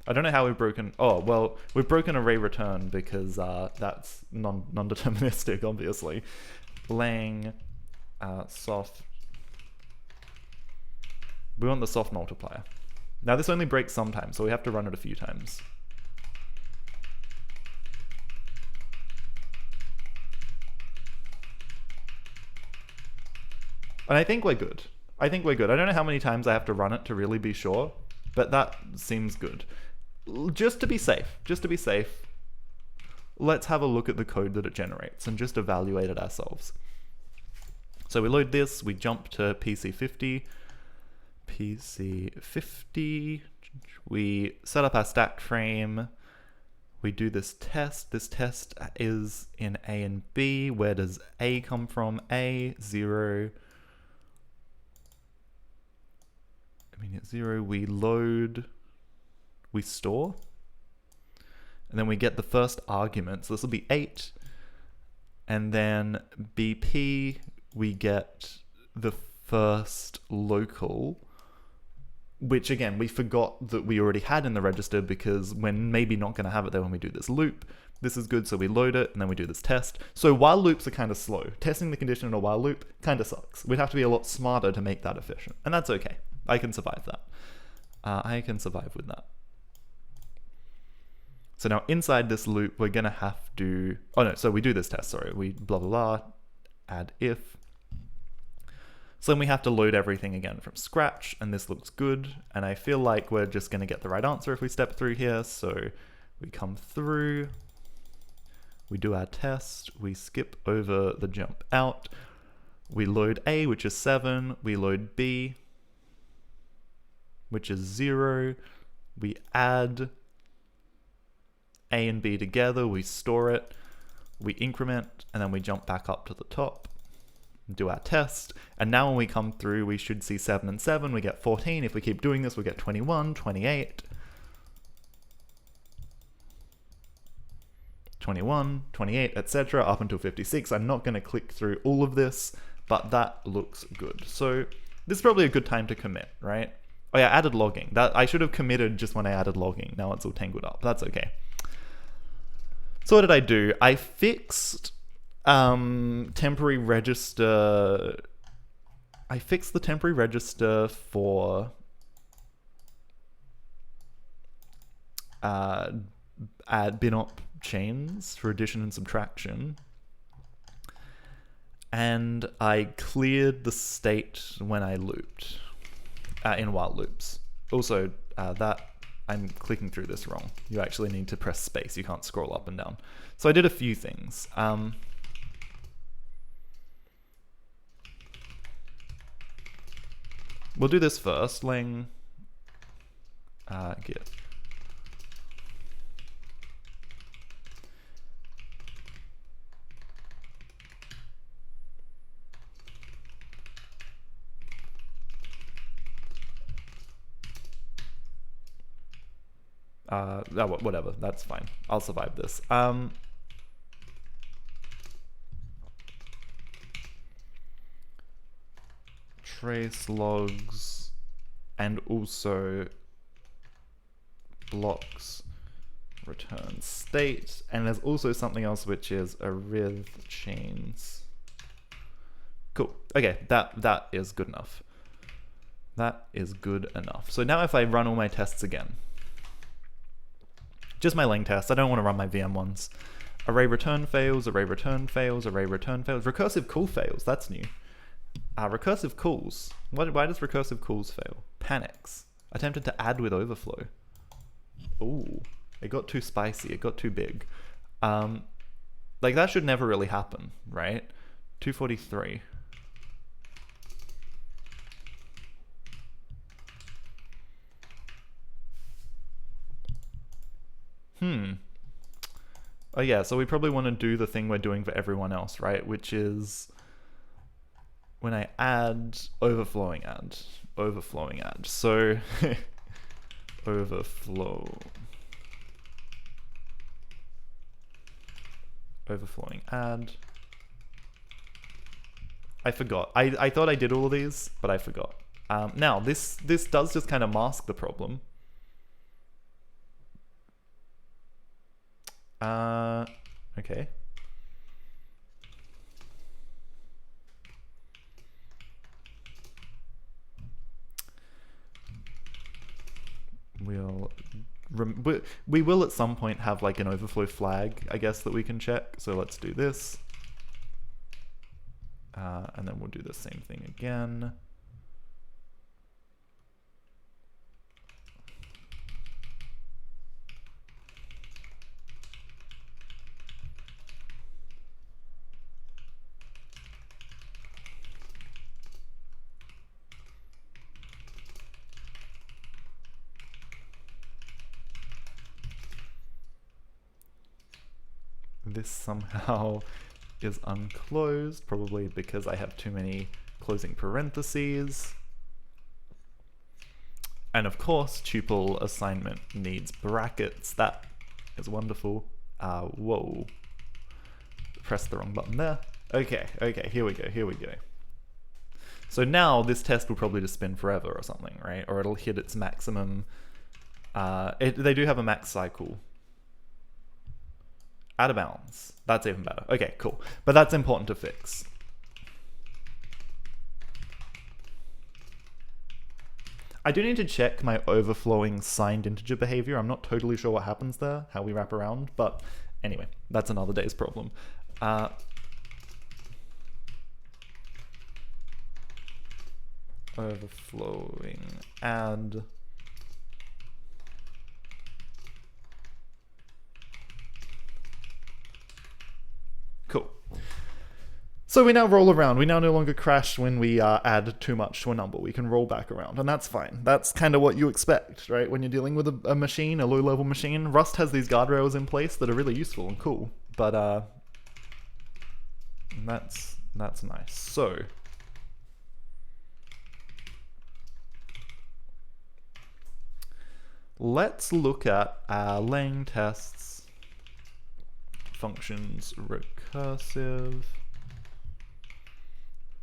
I don't know how we've broken... Oh, well, we've broken array return because that's non-deterministic, obviously. Lang soft... We want the soft multiplier. Now this only breaks sometimes, so we have to run it a few times. And I think we're good. I think we're good. I don't know how many times I have to run it to really be sure, but that seems good. Just to be safe, let's have a look at the code that it generates and just evaluate it ourselves. So we load this, we jump to PC50, we set up our stack frame, we do this test. This test is in A and B. Where does A come from? A, 0. I mean, it's 0. We load, we store, and then we get the first argument. So this will be 8. And then BP, we get the first local, which again, we forgot that we already had in the register because we're maybe not going to have it there when we do this loop. This is good, so we load it, and then we do this test. So while loops are kind of slow. Testing the condition in a while loop kind of sucks. We'd have to be a lot smarter to make that efficient, and that's okay. I can survive that. I can survive with that. So now inside this loop, we're going to have to... Oh no, so we do this test, sorry. We blah, blah, blah, add if. So then we have to load everything again from scratch, and this looks good. And I feel like we're just going to get the right answer if we step through here. So we come through, we do our test, we skip over the jump out, we load A, which is 7, we load B, which is 0, we add A and B together, we store it, we increment, and then we jump back up to the top, do our test, and now when we come through, we should see 7 and 7, we get 14. If we keep doing this, we get 21, 28, 21, 28, etc., up until 56. I'm not going to click through all of this, but that looks good. So this is probably a good time to commit, right? Oh yeah, added logging. That I should have committed just when I added logging. Now it's all tangled up. That's okay. So what did I do? I fixed temporary register. I fixed the temporary register for add binop chains for addition and subtraction. And I cleared the state when I looped in while loops. Also, that I'm clicking through this wrong. You actually need to press space. You can't scroll up and down. So I did a few things. We'll do this first. Lang get. Whatever, that's fine. I'll survive this. Trace logs and also blocks return state, and there's also something else which is arith chains. Cool. Okay, that is good enough. That is good enough. So now if I run all my tests again, just my lang tests, I don't want to run my VM ones. Array return fails, array return fails, array return fails. Recursive call fails, that's new. Recursive calls. Why does recursive calls fail? Panics. Attempted to add with overflow. Ooh, it got too spicy, it got too big. Like that should never really happen, right? 243. Oh yeah, so we probably want to do the thing we're doing for everyone else, right? Which is when I add, overflowing add. So overflowing add. I forgot. I thought I did all of these, but I forgot. Now this does just kind of mask the problem. Okay. We will at some point have like an overflow flag, I guess, that we can check. So let's do this. And then we'll do the same thing again. This somehow is unclosed, probably because I have too many closing parentheses. And of course, tuple assignment needs brackets. That is wonderful. Whoa. Press the wrong button there. Okay, here we go. So now this test will probably just spin forever or something, right? Or it'll hit its maximum. They do have a max cycle. Out of bounds. That's even better. Okay, cool. But that's important to fix. I do need to check my overflowing signed integer behavior. I'm not totally sure what happens there, how we wrap around, but anyway, that's another day's problem. Overflowing add. Cool. So we now roll around. We now no longer crash when we add too much to a number. We can roll back around, and that's fine. That's kind of what you expect, right? When you're dealing with a machine, a low-level machine. Rust has these guardrails in place that are really useful and cool, but that's nice. So let's look at lang tests. Functions recursive.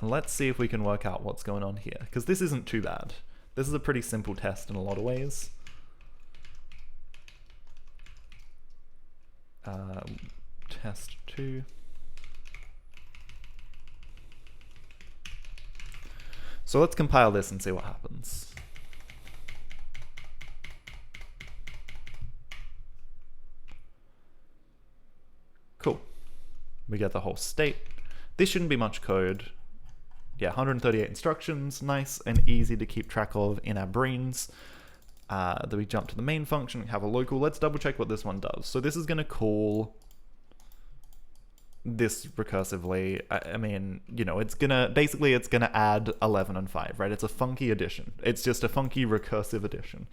And let's see if we can work out what's going on here, because this isn't too bad. This is a pretty simple test in a lot of ways. Test 2. So let's compile this and see what happens. Cool. We get the whole state. This shouldn't be much code. Yeah, 138 instructions, nice and easy to keep track of in our brains. Then we jump to the main function, we have a local. Let's double check what this one does. So this is going to call this recursively. I mean, you know, it's gonna add 11 and 5, right? It's a funky addition. It's just a funky recursive addition.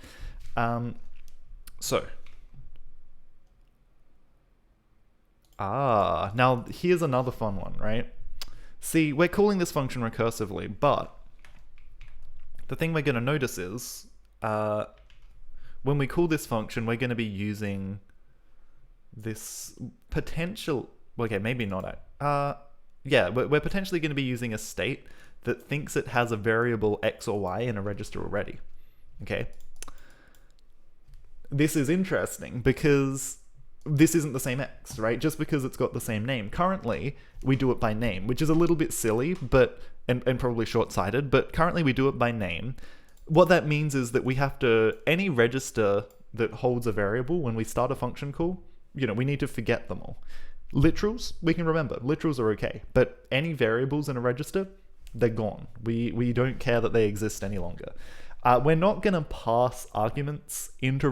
Now here's another fun one, right? See, we're calling this function recursively, but the thing we're going to notice is when we call this function, we're going to be using this potential... Okay, maybe not. Yeah, we're potentially going to be using a state that thinks it has a variable x or y in a register already. okay? This is interesting because this isn't the same x, right? Just because it's got the same name. Currently, we do it by name, which is a little bit silly, but and probably short-sighted, but currently we do it by name. What that means is that we have to, any register that holds a variable when we start a function call, we need to forget them all. Literals, we can remember. Literals are okay, but any variables in a register, they're gone. We don't care that they exist any longer. We're not going to pass arguments into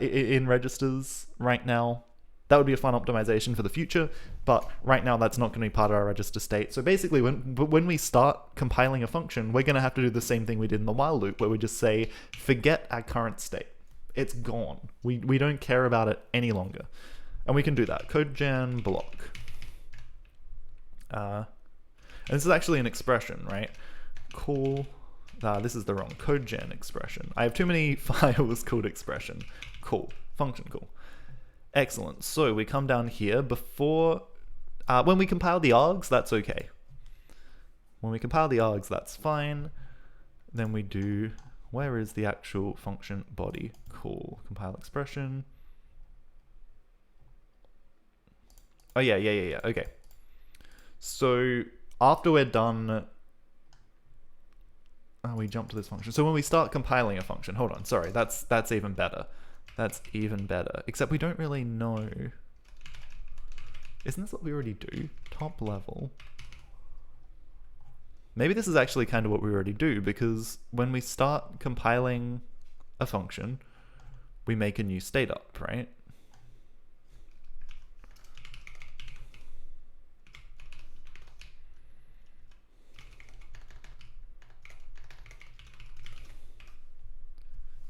in registers right now. That would be a fun optimization for the future, but right now that's not going to be part of our register state. So basically, when we start compiling a function, we're going to have to do the same thing we did in the while loop, where we just say, forget our current state. It's gone. We don't care about it any longer. And we can do that. CodeGen block. And this is actually an expression, right? Call... this is the wrong CodeGen expression. I have too many files called expression. Cool. Function call. Excellent. So we come down here before... when we compile the args, that's okay. When we compile the args, that's fine. Then we do... Where is the actual function body? Cool. Compile expression. Oh, yeah. Okay. So after we're done... we jump to this function. So when we start compiling a function, hold on, sorry, that's even better. That's even better. Except we don't really know. Isn't this what we already do? Top level. Maybe this is actually kind of what we already do, because when we start compiling a function, we make a new state up, right?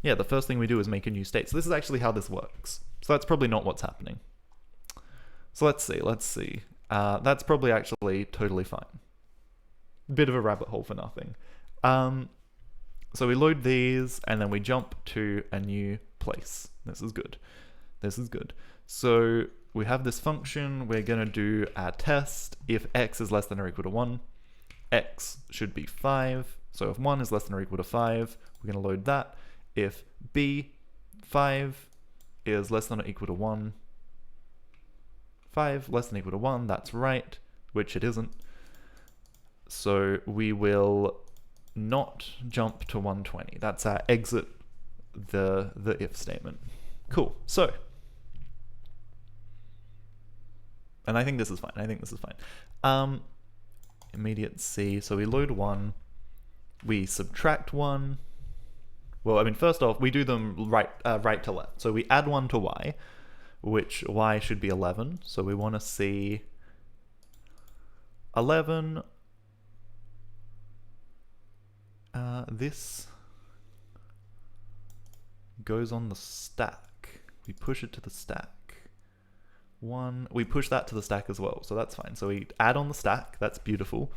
Yeah, the first thing we do is make a new state. So this is actually how this works. So that's probably not what's happening. So let's see. That's probably actually totally fine. Bit of a rabbit hole for nothing. So we load these, and then we jump to a new place. This is good. So we have this function. We're going to do our test. If x is less than or equal to 1, x should be 5. So if 1 is less than or equal to 5, we're going to load that. If b5 is less than or equal to 1, 5 less than or equal to 1, that's right, which it isn't. So we will not jump to 120. That's our exit the if statement. Cool. So, and I think this is fine. Immediate C. So we load 1, we subtract 1. Well, I mean, first off, we do them right to left. So we add 1 to y, which y should be 11. So we want to see 11. This goes on the stack. We push it to the stack. We push that to the stack as well, so that's fine. So we add on the stack. That's beautiful.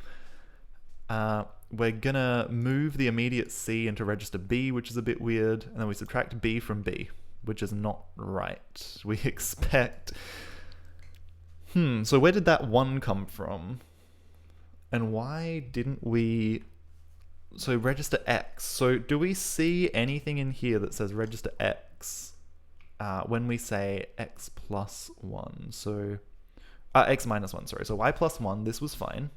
We're gonna move the immediate C into register B, which is a bit weird, and then we subtract B from B, which is not right. We expect... so where did that 1 come from? And why didn't we... So register X. So do we see anything in here that says register X when we say X plus 1? So X minus 1, sorry. So Y plus 1, this was fine.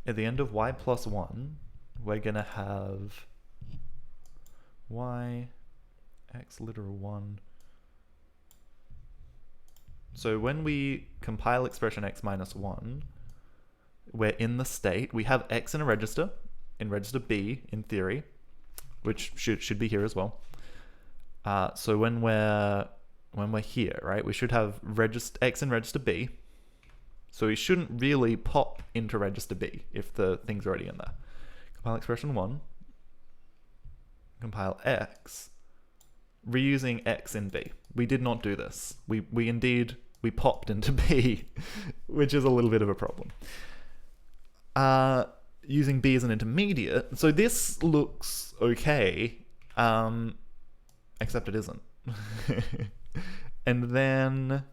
At the end of Y plus 1, we're going to have Y, X literal 1. So when we compile expression X minus 1, we're in the state. We have X in a register, in register B, in theory, which should be here as well. So when we're here, right, we should have X in register B. So we shouldn't really pop into register B if the thing's already in there. Compile expression 1. Compile X. Reusing X in B. We did not do this. We popped into B, which is a little bit of a problem. Using B as an intermediate. So this looks okay, except it isn't. And then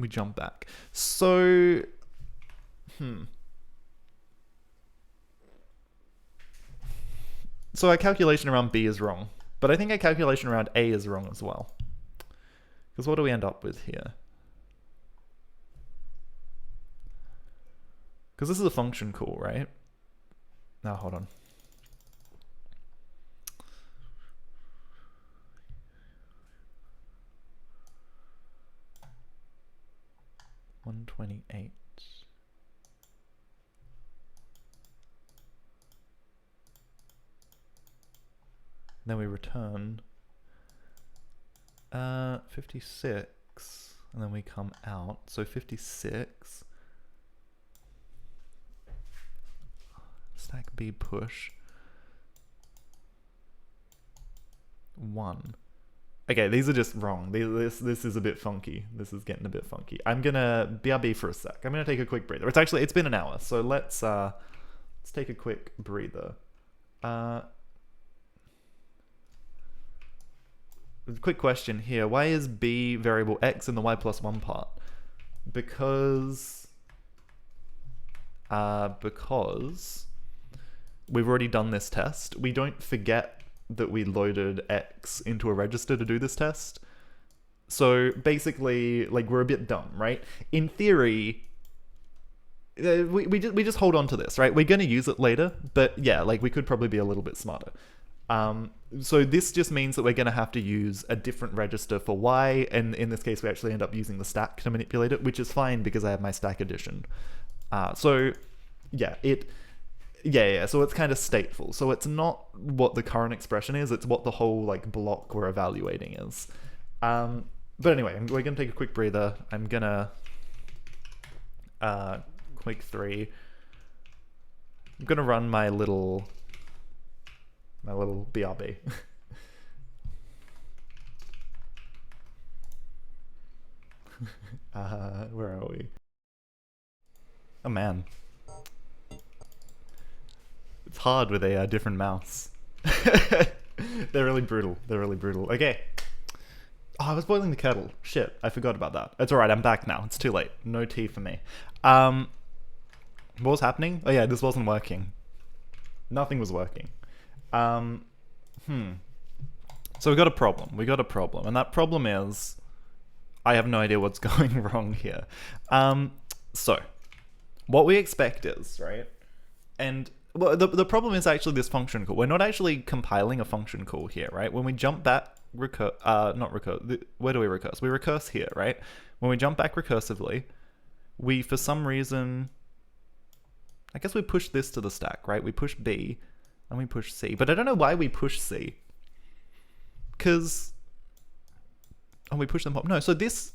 we jump back. So, So our calculation around B is wrong, but I think our calculation around A is wrong as well. Because what do we end up with here? Because this is a function call, right? Now, hold on. $128. Then we return 56, and then we come out. So 56. Stack B push 1. Okay, these are just wrong. This is a bit funky. This is getting a bit funky. I'm gonna BRB for a sec. I'm gonna take a quick breather. It's been an hour, so let's take a quick breather. Quick question here. Why is B variable X in the Y plus 1 part? Because we've already done this test. We don't forget that we loaded X into a register to do this test. So basically, like, we're a bit dumb, right? In theory, we just hold on to this, right? We're going to use it later, but yeah, like, we could probably be a little bit smarter. So this just means that we're going to have to use a different register for Y, and in this case we actually end up using the stack to manipulate it, which is fine because I have my stack addition. So yeah, so it's kind of stateful. So it's not what the current expression is, it's what the whole like block we're evaluating is. But anyway, we're going to take a quick breather. I'm going to quick 3. I'm going to run my little BRB. Where are we? Oh man. It's hard with a different mouse. They're really brutal. Okay. Oh, I was boiling the kettle. Shit, I forgot about that. It's alright, I'm back now. It's too late. No tea for me. What was happening? Oh yeah, this wasn't working. Nothing was working. So we got a problem. And that problem is, I have no idea what's going wrong here. So, what we expect is, right? And well, the problem is actually this function call. We're not actually compiling a function call here, right? When we jump back, where do we recurse? We recurse here, right? When we jump back recursively, we, for some reason, I guess we push this to the stack, right? We push B, and we push C. But I don't know why we push C. Because... oh, we push them up. No, so this...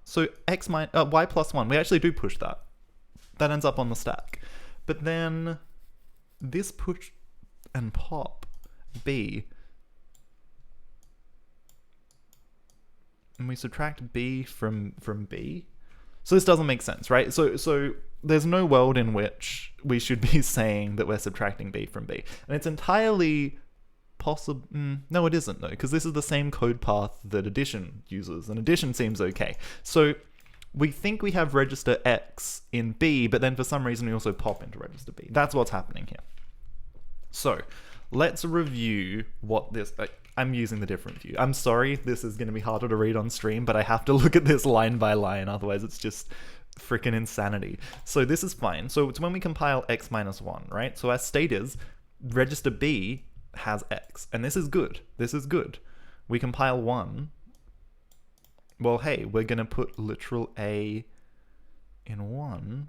So Y plus 1, we actually do push that. That ends up on the stack. But then this push and pop B, and we subtract B from B. So this doesn't make sense, right? So there's no world in which we should be saying that we're subtracting B from B. And it's entirely possible. No, it isn't though, because this is the same code path that addition uses, and addition seems okay. So we think we have register X in B, but then for some reason we also pop into register B. That's what's happening here. So let's review what this... I'm using the different view. I'm sorry, this is going to be harder to read on stream, but I have to look at this line by line, otherwise it's just freaking insanity. So this is fine. So it's when we compile X minus 1, right? So our state is register B has X, and this is good. This is good. We compile 1. Well, hey, we're going to put literal A in 1.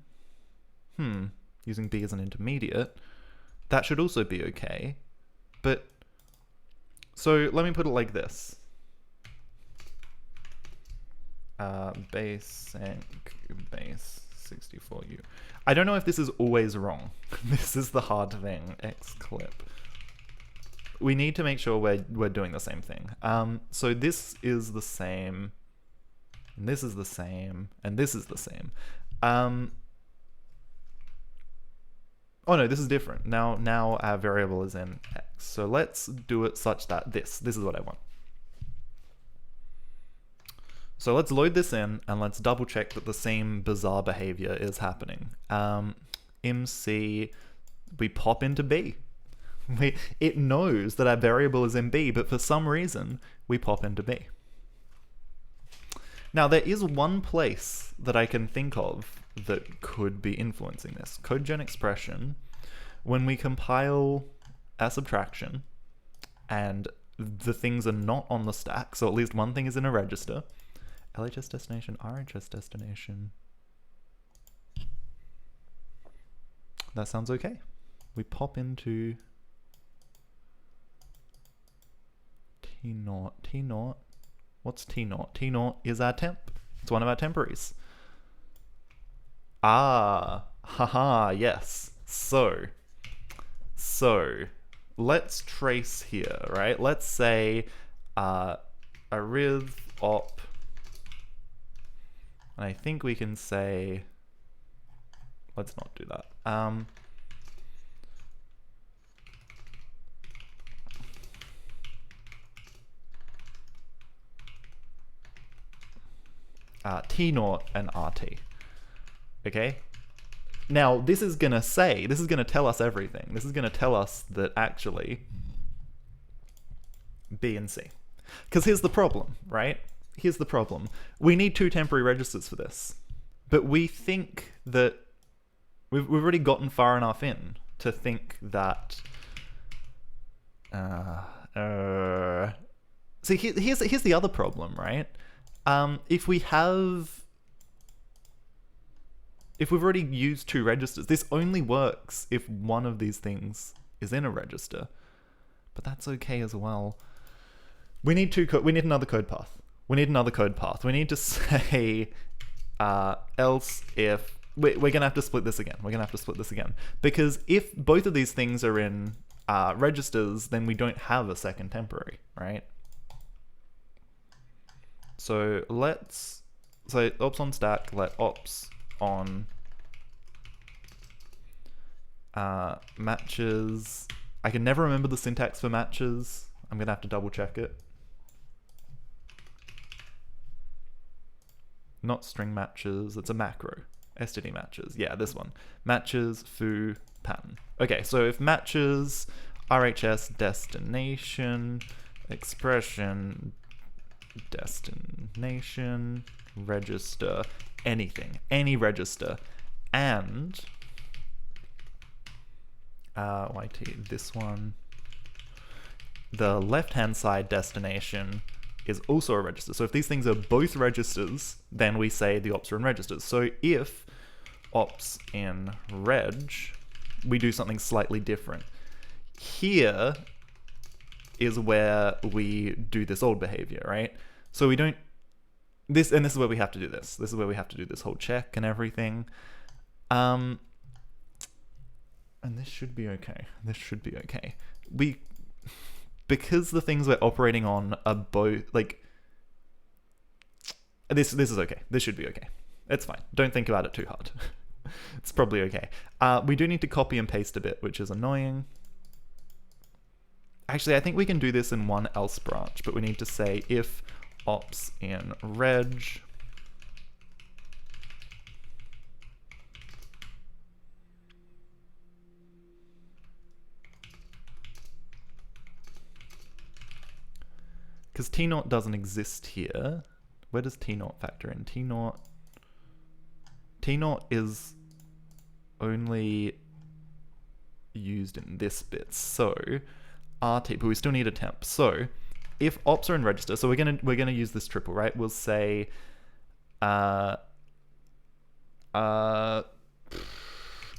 Using B as an intermediate. That should also be okay. But, so let me put it like this. Base 64U. I don't know if this is always wrong. This is the hard thing. X clip. We need to make sure we're doing the same thing. So this is the same. And this is the same, and this is the same. Oh no, this is different. Now our variable is in X. So let's do it such that this is what I want. So let's load this in, and let's double check that the same bizarre behavior is happening. MC, we pop into B. It knows that our variable is in B, but for some reason, we pop into B. Now, there is one place that I can think of that could be influencing this. CodeGen expression, when we compile our subtraction, and the things are not on the stack, so at least one thing is in a register. LHS destination, RHS destination. That sounds okay. We pop into T0. T0. What's T0? T0 is our temp. It's one of our temporaries. Ah, haha, yes. So, let's trace here, right? Let's say arith op, and I think we can say, let's not do that. T0 and RT. Okay? Now, this is going to tell us everything. This is going to tell us that actually B and C. Because here's the problem, right? Here's the problem. We need 2 temporary registers for this. But we think that we've already gotten far enough in to think that see, here's the other problem, right? If we've already used 2 registers, this only works if one of these things is in a register, but that's okay as well. We need another code path. We need to say else if we're gonna have to split this again. Because if both of these things are in registers, then we don't have a second temporary, right? So let's say ops on stack, let ops on matches. I can never remember the syntax for matches. I'm gonna have to double check it. Not string matches, it's a macro. STD matches, yeah, this one. Matches, foo, pattern. Okay, so if matches, RHS, destination, expression, destination, register, anything, any register, and YT, this one, the left-hand side destination is also a register. So if these things are both registers, then we say the ops are in registers. So if ops in reg, we do something slightly different. Here is where we do this old behavior, right? So we don't, this is where we have to do this. This is where we have to do this whole check and everything. And this should be okay. Because the things we're operating on are both, like, this is okay. This should be okay. It's fine. Don't think about it too hard. It's probably okay. We do need to copy and paste a bit, which is annoying. Actually, I think we can do this in one else branch, but we need to say if ops in reg because T0 doesn't exist here. Where does T0 factor in? T0 is only used in this bit. So RT, but we still need a temp. So if ops are in register, so we're gonna use this triple, right? We'll say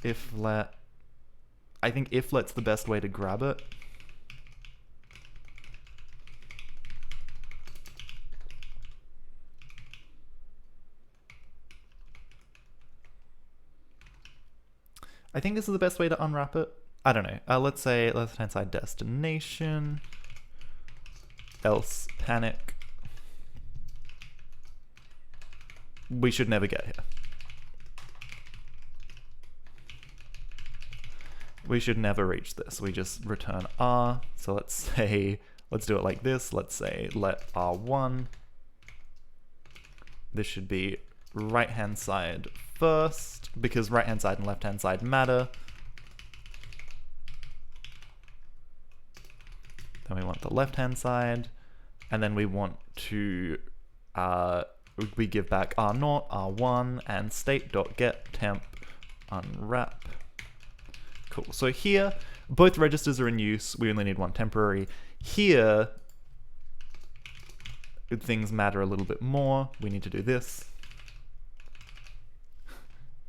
if let, I think if let's the best way to grab it. I think this is the best way to unwrap it. I don't know. Let's say left-hand side destination, else panic. We should never get here. We should never reach this. We just return R. So let's say, let's do it like this. Let's say let R1. This should be right-hand side first, because right-hand side and left-hand side matter. Then we want the left-hand side, and then we want to, we give back R0, R1, and state.get temp unwrap. Cool. So here, both registers are in use. We only need one temporary. Here, things matter a little bit more. We need to do this.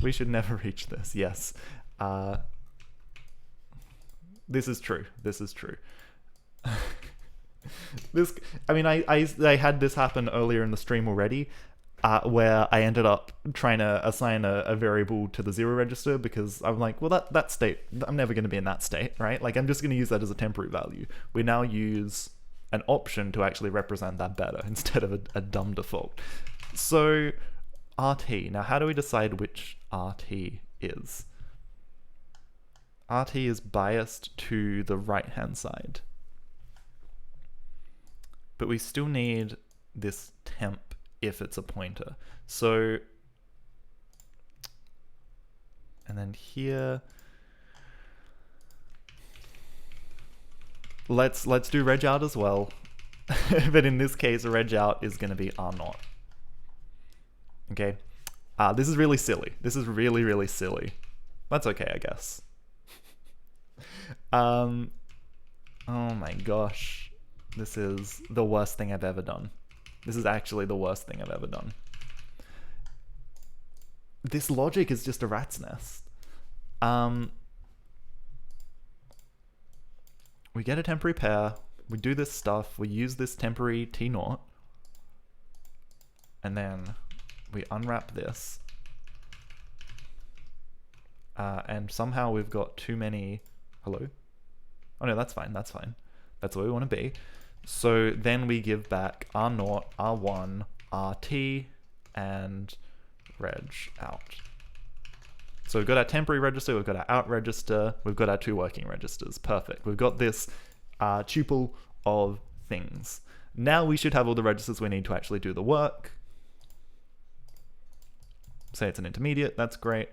We should never reach this. Yes. This is true. This is true. This, I mean, I had this happen earlier in the stream already, where I ended up trying to assign a variable to the 0 register because I'm like, well, that state, I'm never going to be in that state, right? Like, I'm just going to use that as a temporary value. We now use an option to actually represent that better instead of a dumb default. So RT, now how do we decide which RT is? RT is biased to the right-hand side. But we still need this temp if it's a pointer. So, and then here, let's do reg out as well. But in this case, reg out is going to be R0. Okay, this is really silly. This is really, really silly. That's okay, I guess. Oh my gosh. This is the worst thing I've ever done. This is actually the worst thing I've ever done. This logic is just a rat's nest. We get a temporary pair, we do this stuff, we use this temporary T0, and then we unwrap this. And somehow we've got too many... Hello? Oh no, that's fine, that's fine. That's where we want to be. So then we give back R0, R1, RT, and reg out. So we've got our temporary register, we've got our out register, we've got our 2 working registers. Perfect. We've got this tuple of things. Now we should have all the registers we need to actually do the work. Say it's an intermediate, that's great.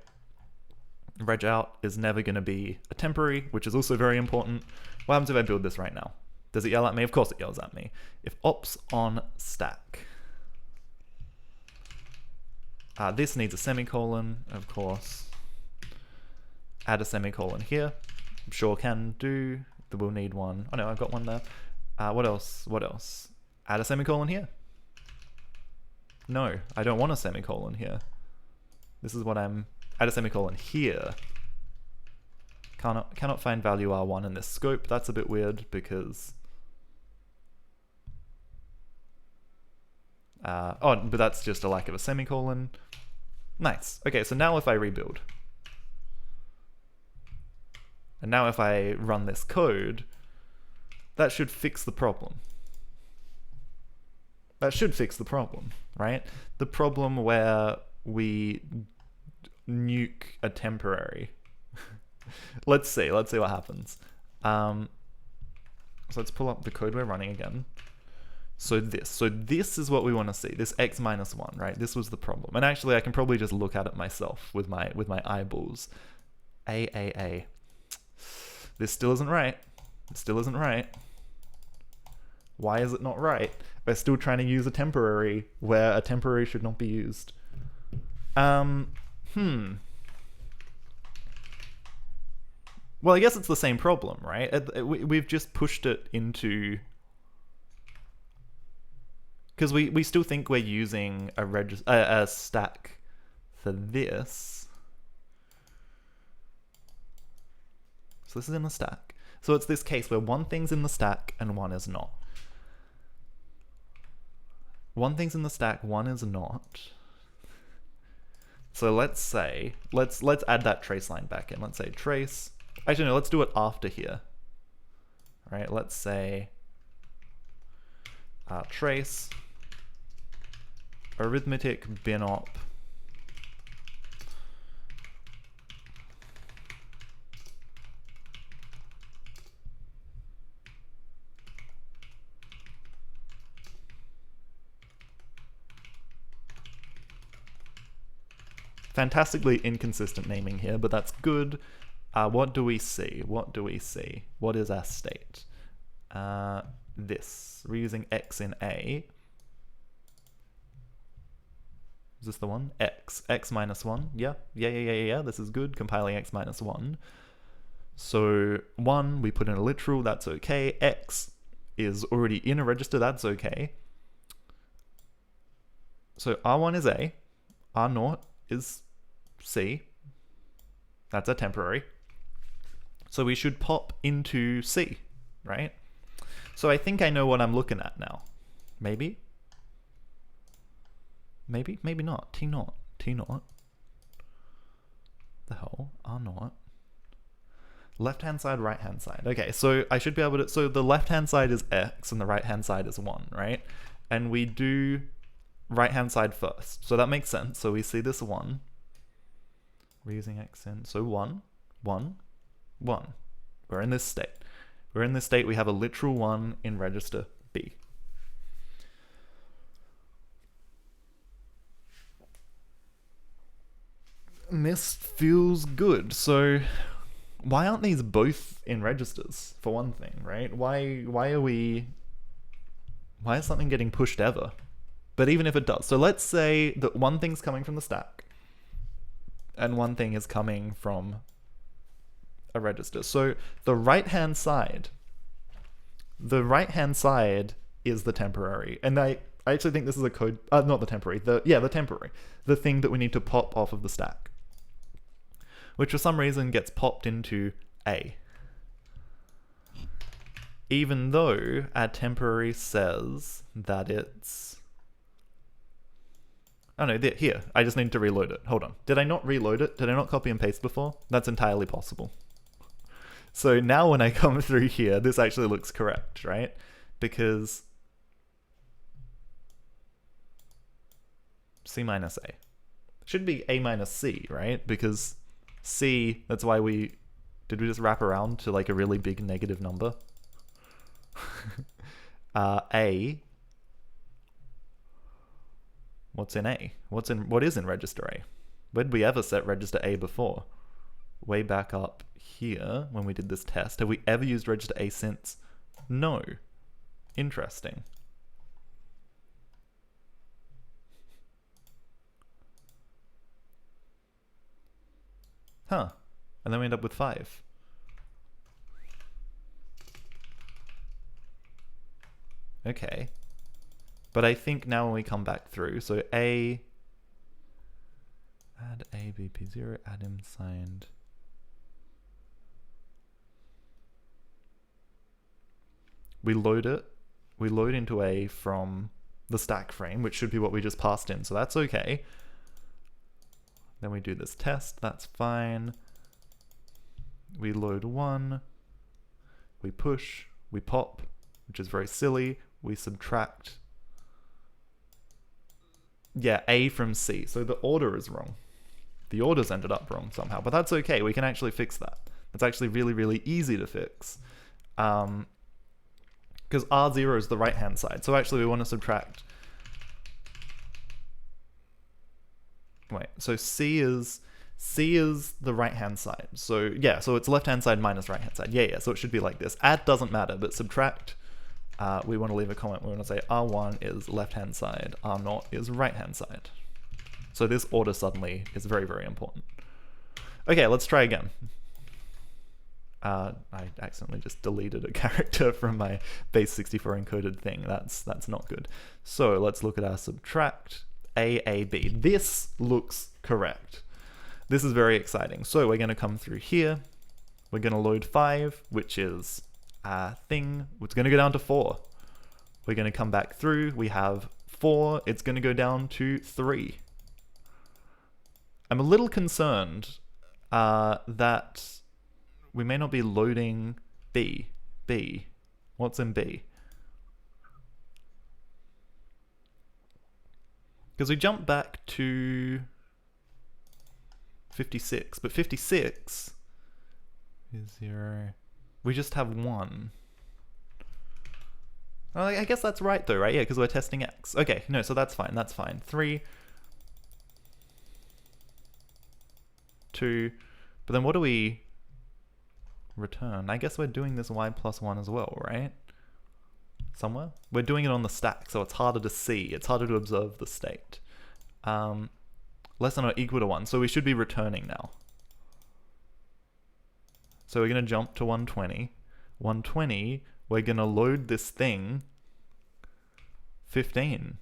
Reg out is never going to be a temporary, which is also very important. What happens if I build this right now? Does it yell at me? Of course it yells at me. If ops on stack. This needs a semicolon, of course. Add a semicolon here. I'm sure can do. We'll need one. Oh no, I've got one there. What else? What else? Add a semicolon here. No, I don't want a semicolon here. This is what I'm... Add a semicolon here. Cannot find value R1 in this scope. That's a bit weird because... oh, but that's just a lack of a semicolon. Nice. Okay, so now if I rebuild, and now if I run this code, that should fix the problem. That should fix the problem, right? The problem where we nuke a temporary. Let's see what happens. So let's pull up the code we're running again. So this is what we want to see, this x minus 1, right? This was the problem. And actually I can probably just look at it myself with my eyeballs. A. This still isn't right. It still isn't right. Why is it not right? We're still trying to use a temporary where a temporary should not be used. Well, I guess it's the same problem, right? We've just pushed it into... Because we still think we're using a stack for this. So this is in the stack. So it's this case where one thing's in the stack and one is not. One thing's in the stack, one is not. So let's say, let's add that trace line back in. Let's say trace. Actually, no, let's do it after here. All right, let's say trace arithmetic binop fantastically inconsistent naming here, but that's good. What do we see? What do we see? What is our state? this. We're using x in A. Is this the one? X minus 1. Yeah. This is good. Compiling x minus 1. So 1, we put in a literal, that's okay. X is already in a register, that's okay. So R1 is A, R0 is C. That's a temporary. So we should pop into C, right? So I think I know what I'm looking at now. Maybe? Maybe? Maybe not. T0. T0. The hell? R0. Left-hand side, right-hand side. Okay, so I should be able to... So the left-hand side is X and the right-hand side is 1, right? And we do right-hand side first. So that makes sense. So we see this 1. We're using X in. So 1, 1, 1. We're in this state. We're in this state. We have a literal 1 in register B. And this feels good. So why aren't these both in registers, for one thing, right? Why is something getting pushed ever? But even if it does, so let's say that one thing's coming from the stack and one thing is coming from a register. So the right-hand side is the temporary. And I actually think this is a code, not the temporary, the temporary, the thing that we need to pop off of the stack, which for some reason gets popped into A. Even though our temporary says that it's... Oh no, here. I just need to reload it. Hold on. Did I not reload it? Did I not copy and paste before? That's entirely possible. So now when I come through here, this actually looks correct, right? Because C minus A. Should be A minus C, right? Because C, that's why did we just wrap around to like a really big negative number? A. What's in A? What is in register A? When did we ever set register A before? Way back up here when we did this test. Have we ever used register A since? No. Interesting. Huh. And then we end up with 5. Okay. But I think now when we come back through, so A, add A, BP0, add him signed. We load it. We load into A from the stack frame, which should be what we just passed in, so that's okay. Then we do this test, that's fine. We load 1, we push, we pop, which is very silly. We subtract, yeah, A from C. So the order is wrong. The order's ended up wrong somehow, but that's okay. We can actually fix that. It's actually really, really easy to fix. Because R0 is the right-hand side. So actually we want to subtract... Wait, so C is the right-hand side. So yeah, so it's left-hand side minus right-hand side. Yeah, so it should be like this. Add doesn't matter, but subtract, we want to leave a comment. We want to say R1 is left-hand side, R0 is right-hand side. So this order suddenly is very, very important. Okay, let's try again. I accidentally just deleted a character from my base 64 encoded thing. That's not good. So let's look at our subtract, B. This looks correct. This is very exciting. So we're going to come through here. We're going to load 5, which is a thing. It's going to go down to 4. We're going to come back through. We have 4. It's going to go down to 3. I'm a little concerned that we may not be loading B. What's in B? Because we jump back to 56, but 56 is 0. We just have 1. Well, I guess that's right though, right? Yeah, because we're testing X. Okay, no, so that's fine, that's fine. 3, 2, but then what do we return? I guess we're doing this y plus 1 as well, right? somewhere. We're doing it on the stack, so it's harder to see. It's harder to observe the state. Less than or equal to 1, so we should be returning now. So we're going to jump to 120. 120, we're going to load this thing 15.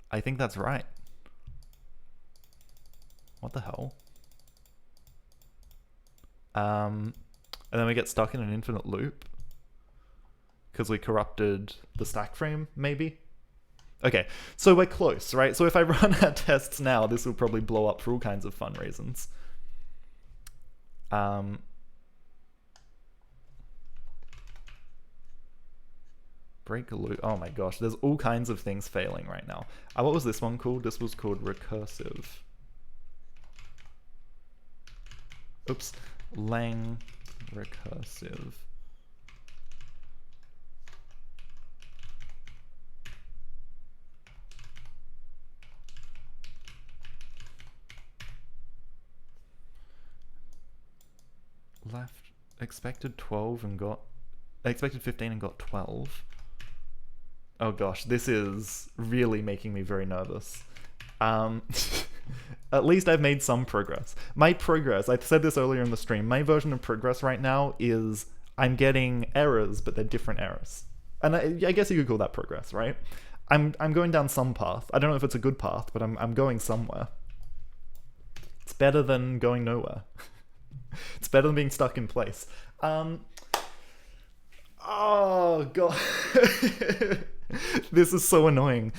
I think that's right. What the hell? And then we get stuck in an infinite loop because we corrupted the stack frame, maybe? Okay, so we're close, right? So if I run our tests now, this will probably blow up for all kinds of fun reasons. Break a loop. Oh my gosh, there's all kinds of things failing right now. What was this one called? This was called recursive. Oops. Lang recursive. Left expected 12 and got expected 15 and got 12. Oh gosh, this is really making me very nervous. At least I've made some progress. My progress, I said this earlier in the stream, my version of progress right now is I'm getting errors, but they're different errors. And I guess you could call that progress, right? I'm going down some path. I don't know if it's a good path, but I'm going somewhere. It's better than going nowhere. It's better than being stuck in place. Oh god. This is so annoying.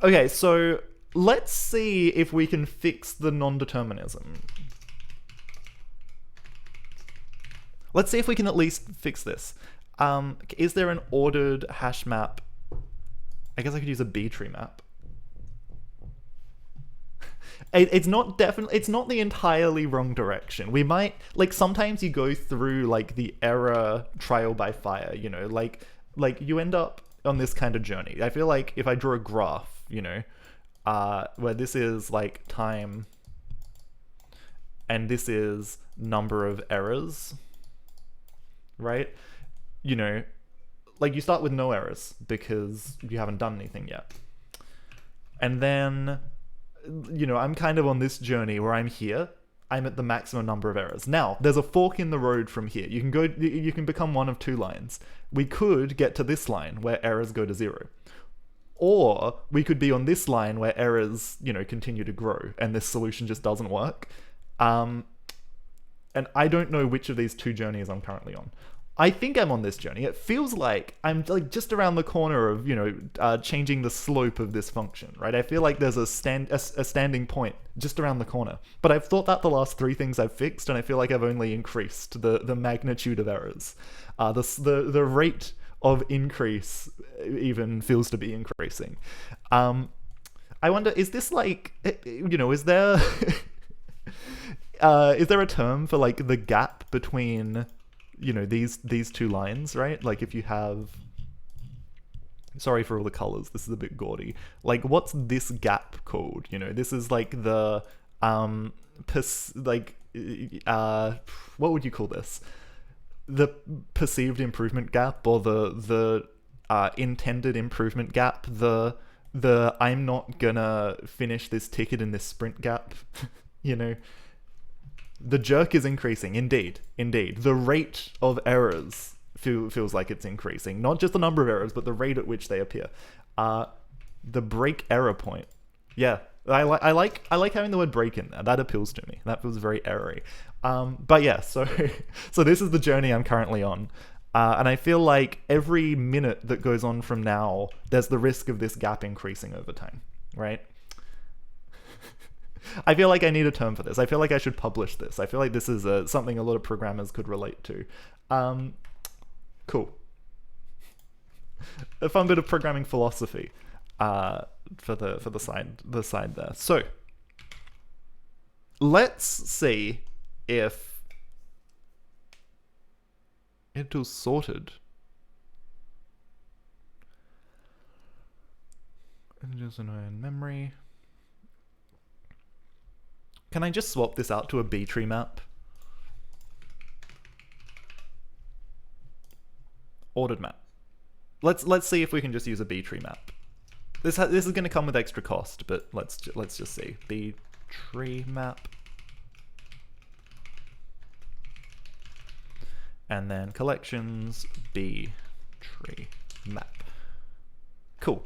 Okay, so let's see if we can fix the non-determinism. Let's see if we can at least fix this. Is there an ordered hash map? I guess I could use a B-tree map. It's not the entirely wrong direction. We might, like, sometimes you go through, like, the error trial by fire, you know, like you end up on this kind of journey. I feel like if I draw a graph, you know, where this is, like, time, and this is number of errors, right? You know, like, you start with no errors because you haven't done anything yet. And then, you know, I'm kind of on this journey where I'm here. I'm at the maximum number of errors. Now, there's a fork in the road from here. You can become one of two lines. We could get to this line where errors go to 0. Or we could be on this line where errors, you know, continue to grow and this solution just doesn't work. And I don't know which of these two journeys I'm currently on. I think I'm on this journey. It feels like I'm, like, just around the corner of, you know, changing the slope of this function, right? I feel like there's a standing point just around the corner. But I've thought that the last 3 things I've fixed, and I feel like I've only increased the magnitude of errors. The rate of increase even feels to be increasing. I wonder, is this like, you know, is there a term for, like, the gap between, you know, these two lines, right? Like, if you have, sorry for all the colors, this is a bit gaudy. Like, what's this gap called? You know, this is like the what would you call this? The perceived improvement gap, or the intended improvement gap, the I'm not gonna finish this ticket in this sprint gap. You know, the jerk is increasing, indeed. The rate of errors feels like it's increasing. Not just the number of errors, but the rate at which they appear. The break error point. Yeah, I like having the word break in there. That appeals to me. That feels very errory. But yeah, so this is the journey I'm currently on. And I feel like every minute that goes on from now, there's the risk of this gap increasing over time, right? I feel like I need a term for this. I feel like I should publish this. I feel like this is something a lot of programmers could relate to. Cool. A fun bit of programming philosophy for the side there. So let's see if it was sorted. Just in memory. Can I just swap this out to a B-tree map? Ordered map. let's see if we can just use a B tree map. This is going to come with extra cost, but let's just see. B tree map. And then collections, B tree map. Cool.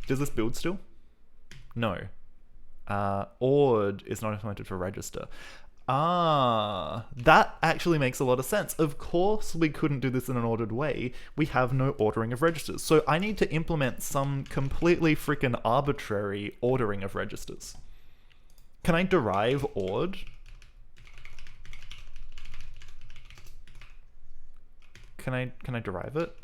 Does this build still? No. Ord is not implemented for register. That actually makes a lot of sense. Of course we couldn't do this in an ordered way. We have no ordering of registers. So I need to implement some completely freaking arbitrary ordering of registers. Can I derive ord? Can I derive it?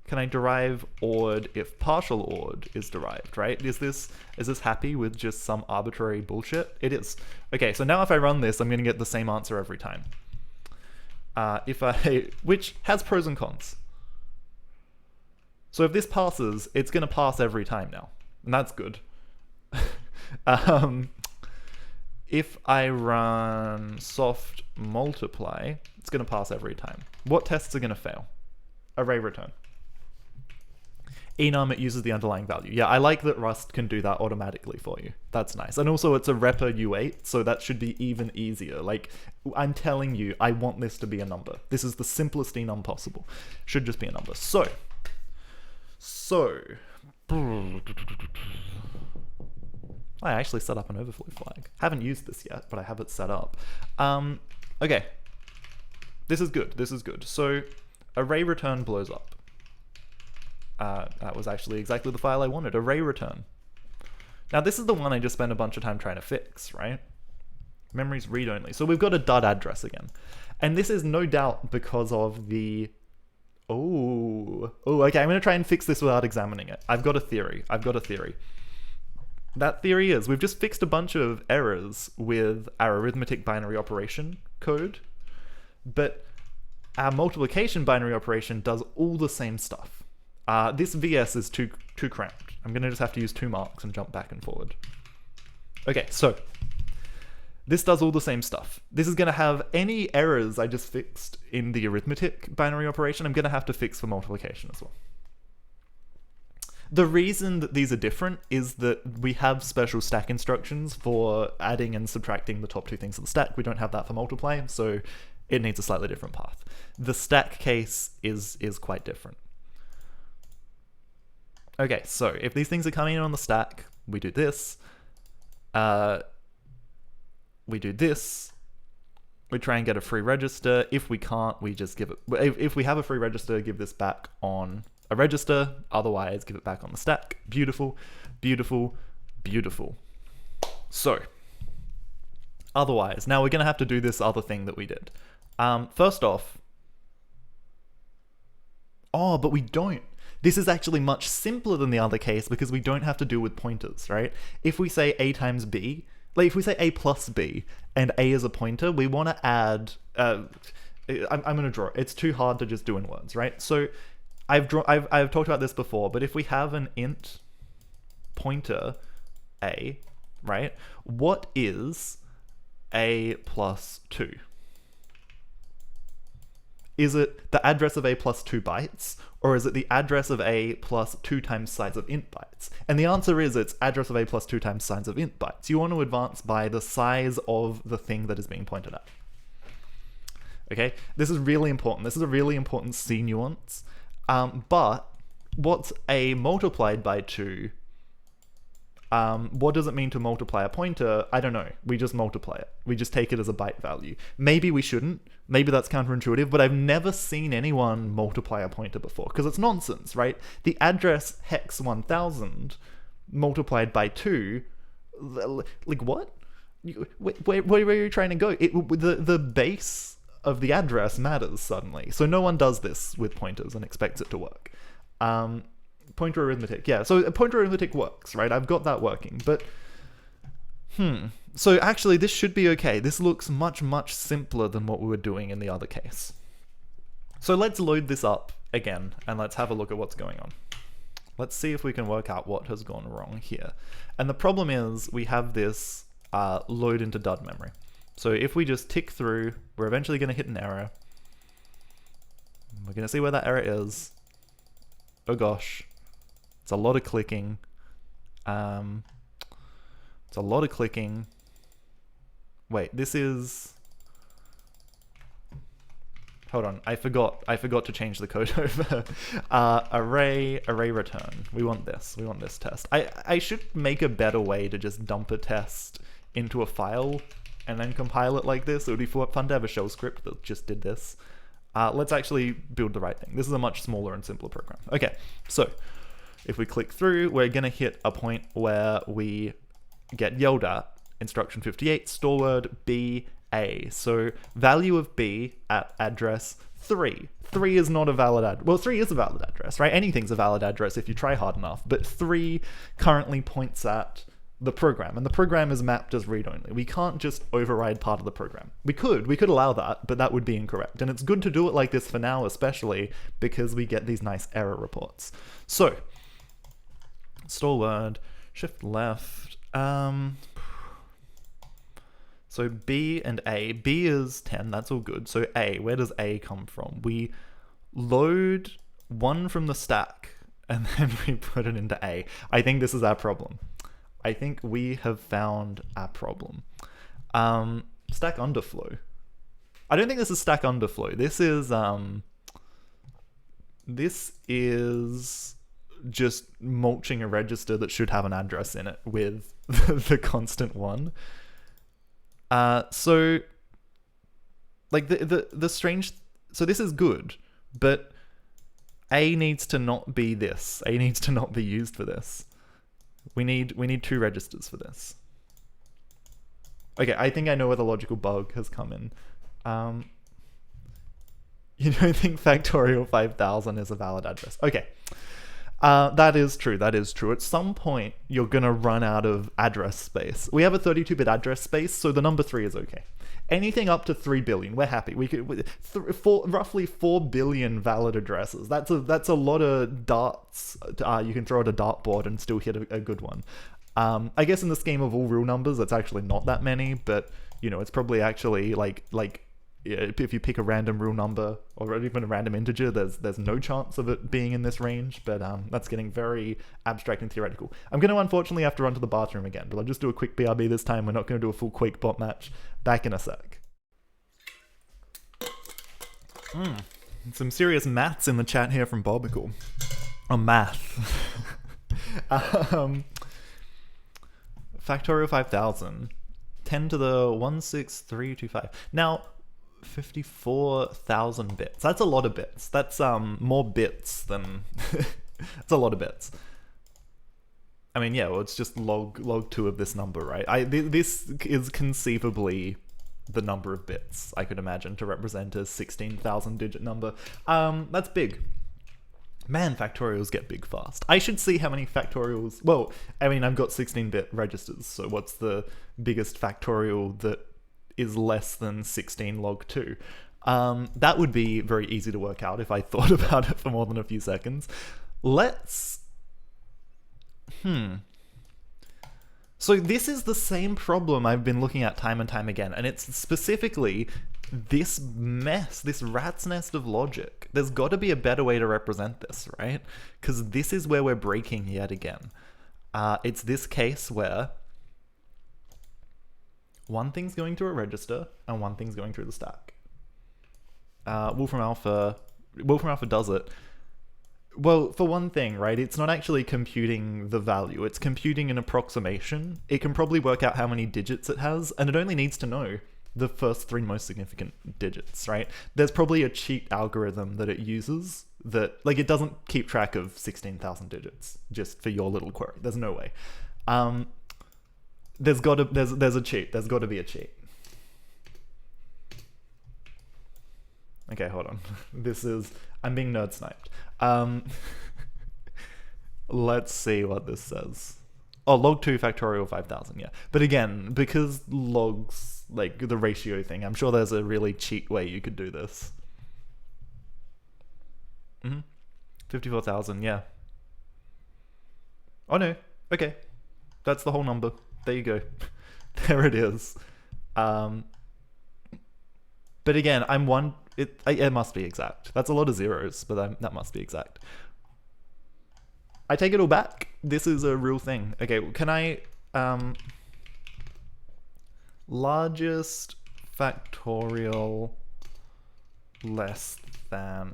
Can I derive ord if partial ord is derived, right? Is this happy with just some arbitrary bullshit? It is. Okay, so now if I run this, I'm going to get the same answer every time. Which has pros and cons. So if this passes, it's going to pass every time now. And that's good. If I run soft multiply, it's going to pass every time. What tests are going to fail? Array return. Enum, it uses the underlying value. Yeah, I like that Rust can do that automatically for you. That's nice. And also it's a repr U8, so that should be even easier. Like, I'm telling you, I want this to be a number. This is the simplest enum possible. Should just be a number. So, I actually set up an overflow flag. Haven't used this yet, but I have it set up. Okay. This is good. This is good. So, array return blows up. That was actually exactly the file I wanted, array return. Now this is the one I just spent a bunch of time trying to fix, right? Memory's read-only. So we've got a dud address again. And this is no doubt because of the... Oh, okay, I'm going to try and fix this without examining it. I've got a theory. That theory is, we've just fixed a bunch of errors with our arithmetic binary operation code, but our multiplication binary operation does all the same stuff. This VS is too cramped. I'm going to just have to use 2 marks and jump back and forward. Okay, so this does all the same stuff. This is going to have any errors I just fixed in the arithmetic binary operation, I'm going to have to fix for multiplication as well. The reason that these are different is that we have special stack instructions for adding and subtracting the top 2 things of the stack. We don't have that for multiply, so it needs a slightly different path. The stack case is quite different. Okay, so if these things are coming in on the stack, we do this. We do this. We try and get a free register. If we can't, we just give it... If we have a free register, give this back on a register. Otherwise, give it back on the stack. Beautiful, beautiful, beautiful. So, otherwise, now we're going to have to do this other thing that we did. First off... Oh, but we don't. This is actually much simpler than the other case because we don't have to deal with pointers, right? If we say a times b, like if we say a plus b and a is a pointer, we want to add, I'm going to draw it. It's too hard to just do in words, right? So I've talked about this before, but if we have an int pointer a, right? What is a plus 2? Is it the address of a plus 2 bytes, or is it the address of a plus 2 times size of int bytes? And the answer is it's address of a plus 2 times size of int bytes. You want to advance by the size of the thing that is being pointed at. Okay, this is really important. This is a really important C nuance. But what's a multiplied by 2? What does it mean to multiply a pointer? I don't know. We just multiply it. We just take it as a byte value. Maybe we shouldn't. Maybe that's counterintuitive, but I've never seen anyone multiply a pointer before, because it's nonsense, right? The address hex 1000 multiplied by 2, like what? Where are you trying to go? The base of the address matters suddenly. So no one does this with pointers and expects it to work. Pointer arithmetic, yeah. So pointer arithmetic works, right? I've got that working, but so actually this should be okay. This looks much, much simpler than what we were doing in the other case. So let's load this up again and let's have a look at what's going on. Let's see if we can work out what has gone wrong here. And the problem is we have this load into dud memory. So if we just tick through, we're eventually going to hit an error. We're going to see where that error is. Oh gosh. It's a lot of clicking. It's a lot of clicking. Wait, this is... Hold on, I forgot to change the code over. Array return. We want this test. I should make a better way to just dump a test into a file and then compile it like this. It would be fun to have a shell script that just did this. Let's actually build the right thing. This is a much smaller and simpler program. Okay, so if we click through, we're gonna hit a point where we get yelled at. Instruction 58, store word B, A. So value of B at address 3. 3 is not a valid well, 3 is a valid address, right? Anything's a valid address if you try hard enough, but 3 currently points at the program, and the program is mapped as read-only. We can't just override part of the program. We could allow that, but that would be incorrect. And it's good to do it like this for now, especially because we get these nice error reports. So, store word, shift left, so B and A. B is 10, that's all good. So A, where does A come from? We load 1 from the stack, and then we put it into A. I think this is our problem. I think we have found our problem. Stack underflow. I don't think this is stack underflow. This is just mulching a register that should have an address in it with the constant 1. So like the strange, so this is good, but A needs to not be this. A needs to not be used for this. We need 2 registers for this. Okay, I think I know where the logical bug has come in. You don't think factorial 5000 is a valid address? Okay. That is true. At some point, you're gonna run out of address space. We have a 32-bit address space, so the number 3 is okay. Anything up to 3 billion, we're happy. We could roughly 4 billion valid addresses. That's a lot of darts. You can throw at a dartboard and still hit a good one. I guess in the scheme of all real numbers, it's actually not that many, but you know, it's probably actually like if you pick a random real number or even a random integer, there's no chance of it being in this range, but that's getting very abstract and theoretical. I'm going to unfortunately have to run to the bathroom again, but I'll just do a quick BRB this time. We're not going to do a full Quake bot match. Back in a sec. Some serious maths in the chat here from Bobical. Oh, math. Factorial 5000. 10 to the 16325. Now, 54,000 bits. That's a lot of bits. That's more bits than... That's a lot of bits. I mean, yeah, well, it's just log 2 of this number, right? This is conceivably the number of bits I could imagine to represent a 16,000 digit number. That's big. Man, factorials get big fast. I should see how many factorials... Well, I mean, I've got 16-bit registers, so what's the biggest factorial that is less than 16 log 2? That would be very easy to work out if I thought about it for more than a few seconds. Let's... So this is the same problem I've been looking at time and time again, and it's specifically this mess, this rat's nest of logic. There's got to be a better way to represent this, right? Because this is where we're breaking yet again. It's this case where one thing's going through a register and one thing's going through the stack. Wolfram Alpha does it. Well, for one thing, right, it's not actually computing the value, it's computing an approximation. It can probably work out how many digits it has, and it only needs to know the first 3 most significant digits, right? There's probably a cheat algorithm that it uses that, like, it doesn't keep track of 16,000 digits just for your little query. There's no way. There's a cheat. There's got to be a cheat. Okay, hold on. I'm being nerd sniped. Let's see what this says. Oh, log 2 factorial 5000, yeah. But again, because logs, like the ratio thing, I'm sure there's a really cheat way you could do this. 54,000, yeah. Oh no, okay. That's the whole number. There you go. There it is. But again, it must be exact. That's a lot of zeros, but that must be exact. I take it all back. This is a real thing. Okay, can I... largest factorial less than...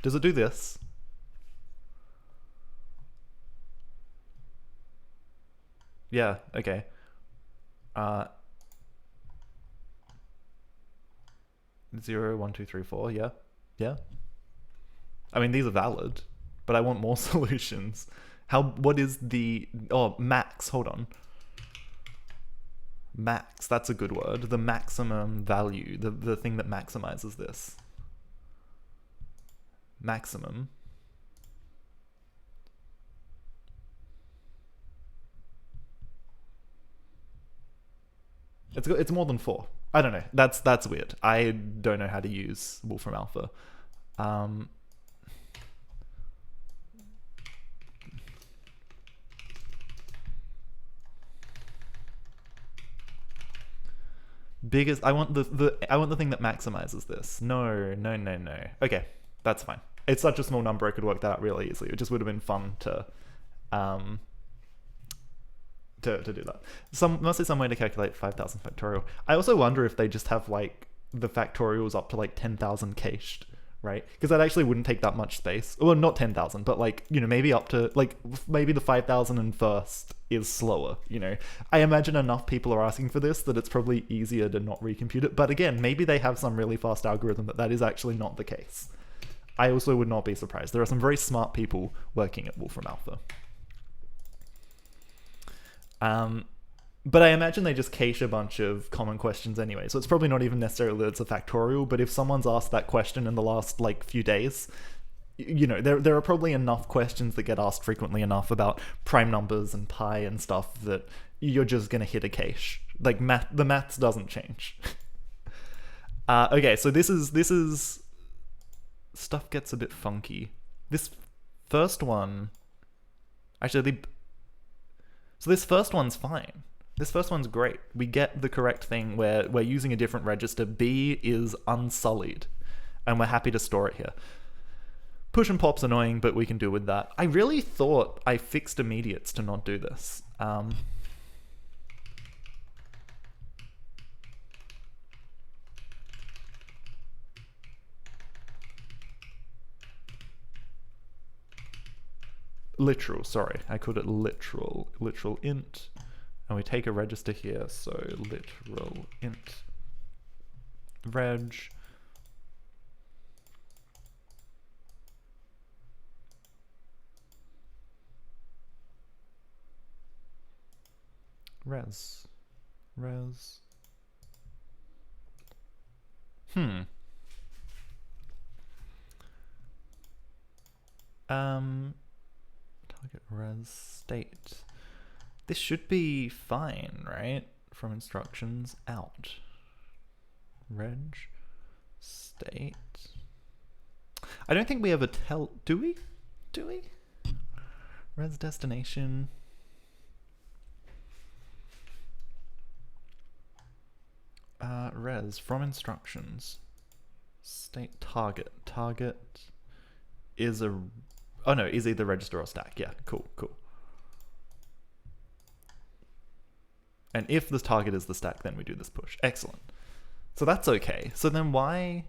does it do this? Yeah, okay. 0, 1, 2, 3, 4, yeah. Yeah. I mean, these are valid, but I want more solutions. What is the... Oh, max, hold on. Max, that's a good word. The maximum value, the thing that maximizes this. Maximum. It's more than 4. I don't know. That's weird. I don't know how to use Wolfram Alpha. Biggest. I want the thing that maximizes this. No. Okay, that's fine. It's such a small number. I could work that out really easily. It just would have been fun to do that. Mostly some way to calculate 5,000 factorial. I also wonder if they just have like the factorials up to like 10,000 cached, right? Because that actually wouldn't take that much space. Well, not 10,000, but like, you know, maybe up to like, maybe the 5,001st is slower, you know? I imagine enough people are asking for this that it's probably easier to not recompute it. But again, maybe they have some really fast algorithm that is actually not the case. I also would not be surprised. There are some very smart people working at Wolfram Alpha. But I imagine they just cache a bunch of common questions anyway, so it's probably not even necessarily that it's a factorial, but if someone's asked that question in the last, like, few days, you know, there are probably enough questions that get asked frequently enough about prime numbers and pi and stuff that you're just gonna hit a cache. Like, the maths doesn't change. Okay, so this is... Stuff gets a bit funky. This first one... Actually, so this first one's fine. This first one's great. We get the correct thing where we're using a different register. B is unsullied, and we're happy to store it here. Push and pop's annoying, but we can deal with that. I really thought I fixed immediates to not do this. Literal, sorry. I called it literal. Literal int. And we take a register here, so literal int reg. Res. Target res state. This should be fine, right? From instructions out. Reg state. I don't think we ever tell, do we? Res destination. Res from instructions. State target. Target is a... Oh no, is either register or stack. Yeah, cool. And if the target is the stack, then we do this push. Excellent. So that's okay. So then why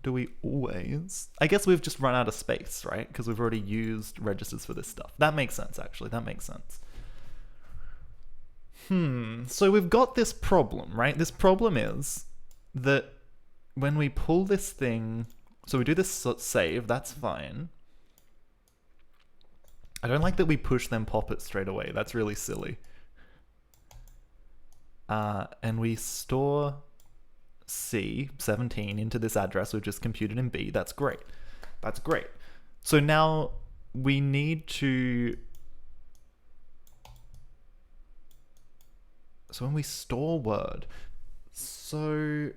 do we always... I guess we've just run out of space, right? Because we've already used registers for this stuff. That makes sense, actually. That makes sense. So we've got this problem, right? This problem is that when we pull this thing... So we do this save, that's fine. I don't like that we push then pop it straight away. That's really silly. And we store C, 17, into this address we've just computed in B. That's great. That's great. So now we need to... So when we store word, so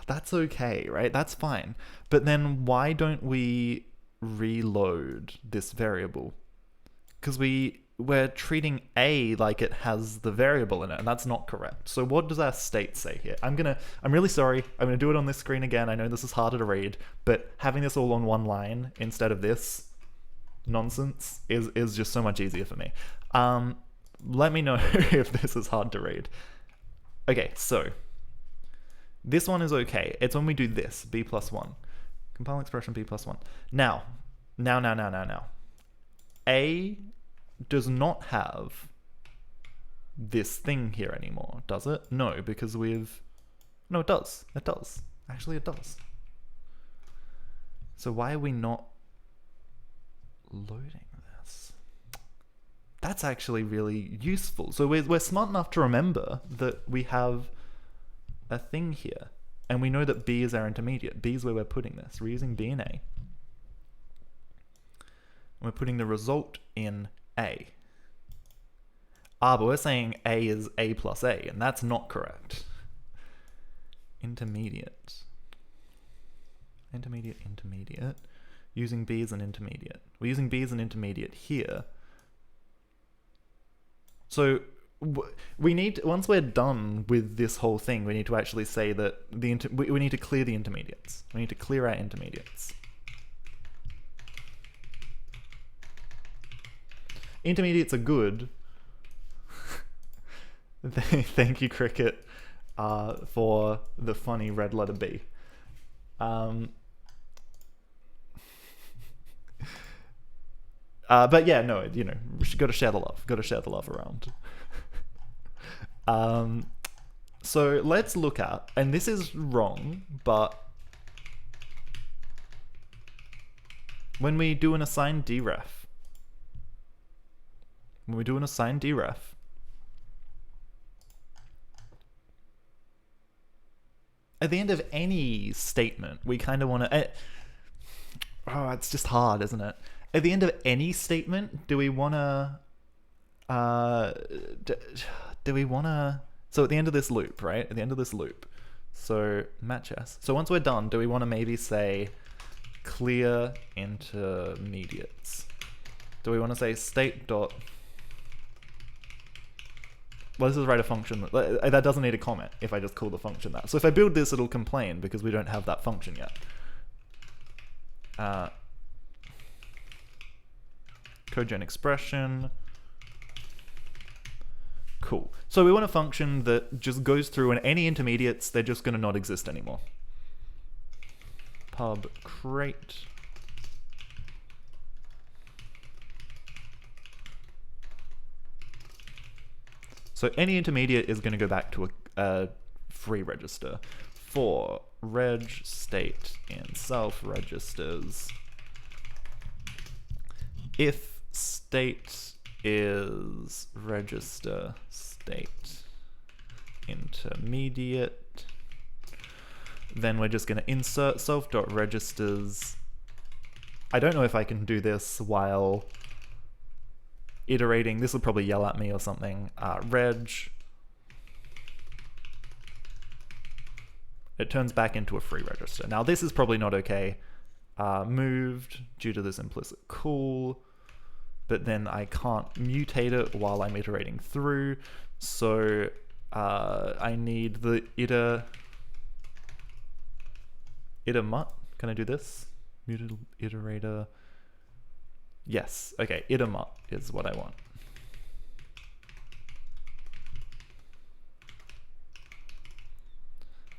that's okay, right? That's fine. But then why don't we reload this variable? Because we we're treating A like it has the variable in it, and that's not correct. So what does our state say here? I'm really sorry, I'm gonna do it on this screen again. I know this is harder to read, but having this all on one line instead of this nonsense is just so much easier for me. Let me know if this is hard to read. Okay, so this one is okay. It's when we do this, b plus 1. Compile expression b plus 1. Now. A does not have this thing here anymore, does it? No, because no, it does. It does. Actually, it does. So why are we not loading this? That's actually really useful. So we're smart enough to remember that we have a thing here, and we know that B is our intermediate. B is where we're putting this. We're using B and A. We're putting the result in A. But we're saying A is A plus A, and that's not correct. Intermediate. Intermediate. Using B as an intermediate. We're using B as an intermediate here. So we need, once we're done with this whole thing, we need to actually say that we need to clear the intermediates. We need to clear our intermediates. Intermediates are good. Thank you, Cricket, for the funny red letter B. But yeah, no, you know, we got to share the love. Got to share the love around. So let's look at, and this is wrong, but when we do an assigned deref, at the end of any statement, we kind of want to... oh, it's just hard, isn't it? At the end of any statement, do we want to... So at the end of this loop, right? At the end of this loop. So match S. So once we're done, do we want to maybe say clear intermediates? Do we want to say state dot... Well, this is write a function that doesn't need a comment if I just call the function that. So if I build this, it'll complain because we don't have that function yet. Codegen expression. Cool. So we want a function that just goes through, and any intermediates, they're just going to not exist anymore. Pub crate. So any intermediate is going to go back to a free register. For reg state in self registers, if state is register state intermediate, then we're just going to insert self.registers. I don't know if I can do this while iterating. This will probably yell at me or something. Reg. It turns back into a free register. Now this is probably not okay. Moved due to this implicit call, but then I can't mutate it while I'm iterating through. So I need the iter_mut. Can I do this? Muted iterator. Yes, okay, iter_mut is what I want.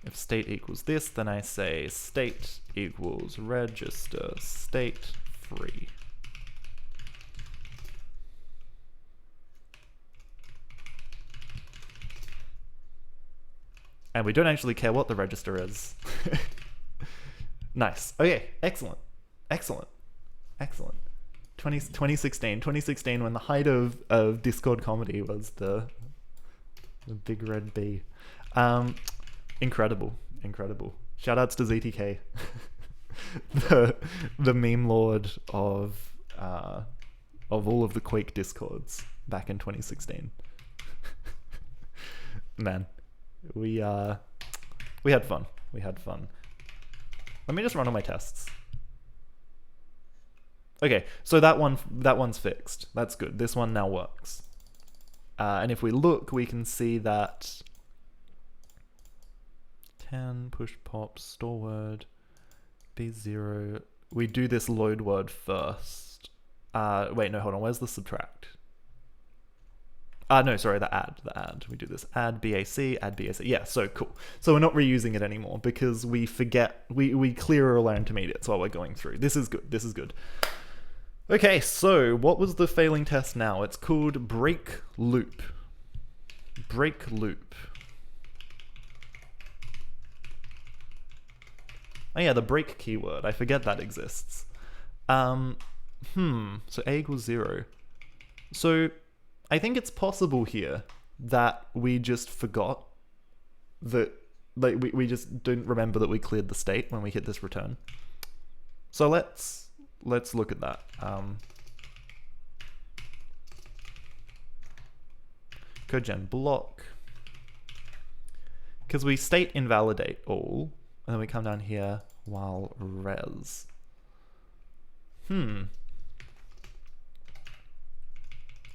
If state equals this, then I say state equals register state free. And we don't actually care what the register is. Nice. Okay, excellent. Excellent. Excellent. 2016 when the height of Discord comedy was the big red B. Incredible. Shoutouts to ZTK. the meme lord of all of the Quake Discords back in 2016. Man, we had fun. Let me just run all my tests. Okay, so that one's fixed. That's good. This one now works. And if we look, we can see that 10 push pop store word b0. We do this load word first. Wait, no, hold on. Where's the subtract? No, sorry, the add. We do this add BAC. Yeah, so cool. So we're not reusing it anymore because we forget, we clear all our intermediates while we're going through. This is good. Okay, so what was the failing test now? It's called break loop. Break loop. Oh yeah, the break keyword. I forget that exists. So A equals 0. So I think it's possible here that we just forgot that, like, we just didn't remember that we cleared the state when we hit this return. So let's look at that. CodeGen block, because we state invalidate all, and then we come down here while res. I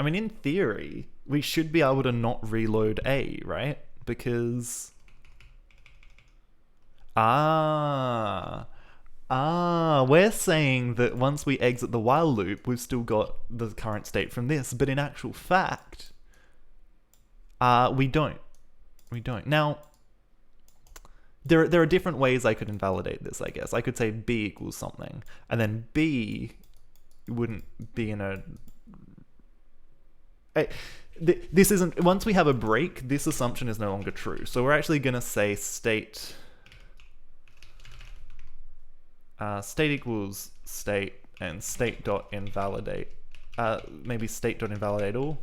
mean, in theory, we should be able to not reload A, right? Because we're saying that once we exit the while loop, we've still got the current state from this, but in actual fact, we don't. Now, there are different ways I could invalidate this, I guess. I could say B equals something, and then B wouldn't be in a... This isn't... Once we have a break, this assumption is no longer true. So we're actually going to say state... state equals state, and state dot invalidate. Maybe state dot invalidate all.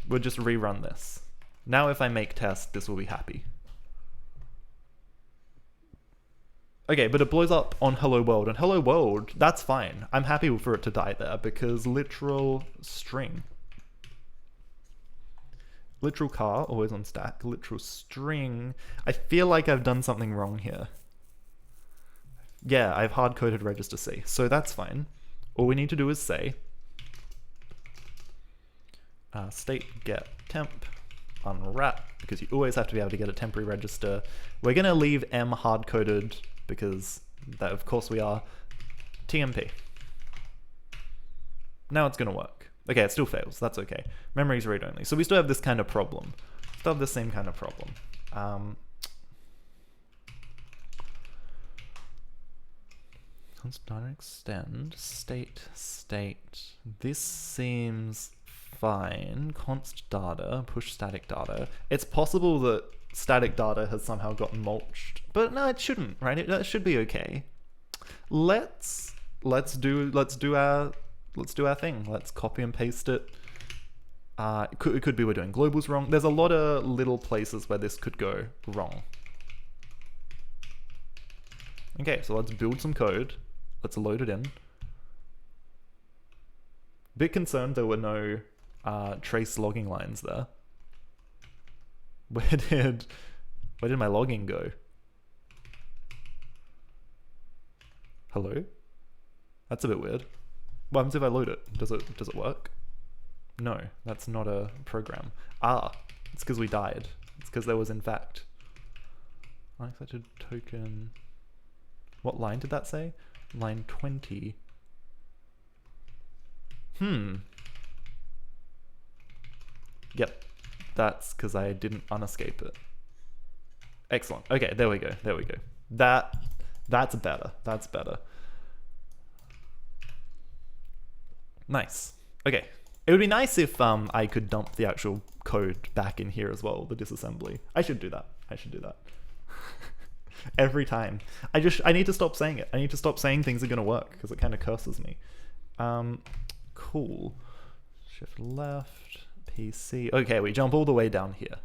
We'll just rerun this. Now if I make test, this will be happy. Okay, but it blows up on hello world, and hello world, that's fine. I'm happy for it to die there, because literal string. Literal car, always on stack. Literal string. I feel like I've done something wrong here. Yeah, I've hard-coded register C, so that's fine. All we need to do is say state get temp unwrap, because you always have to be able to get a temporary register. We're going to leave M hard-coded, because that, of course we are. TMP. Now it's going to work. Okay, it still fails. That's okay. Memory's read-only. So we still have this kind of problem. Still have the same kind of problem. Const data extend state. This seems fine. Const data push static data. It's possible that static data has somehow gotten mulched, but no, it shouldn't, right? It should be okay. Let's do our thing. Let's copy and paste it. It could be we're doing globals wrong. There's a lot of little places where this could go wrong. Okay, so let's build some code. Let's load it in. Bit concerned there were no trace logging lines there. Where did my logging go? Hello? That's a bit weird. What happens if I load it? Does it work? No, that's not a program. It's because we died. It's because there was in fact unexpected token. What line did that say? Line 20. Yep, that's because I didn't unescape it. Excellent. Okay, there we go. That's better. Nice. Okay. It would be nice if I could dump the actual code back in here as well, the disassembly. I should do that. Every time. I need to stop saying it. I need to stop saying things are going to work, because it kind of curses me. Cool. Shift left, PC. Okay, we jump all the way down here.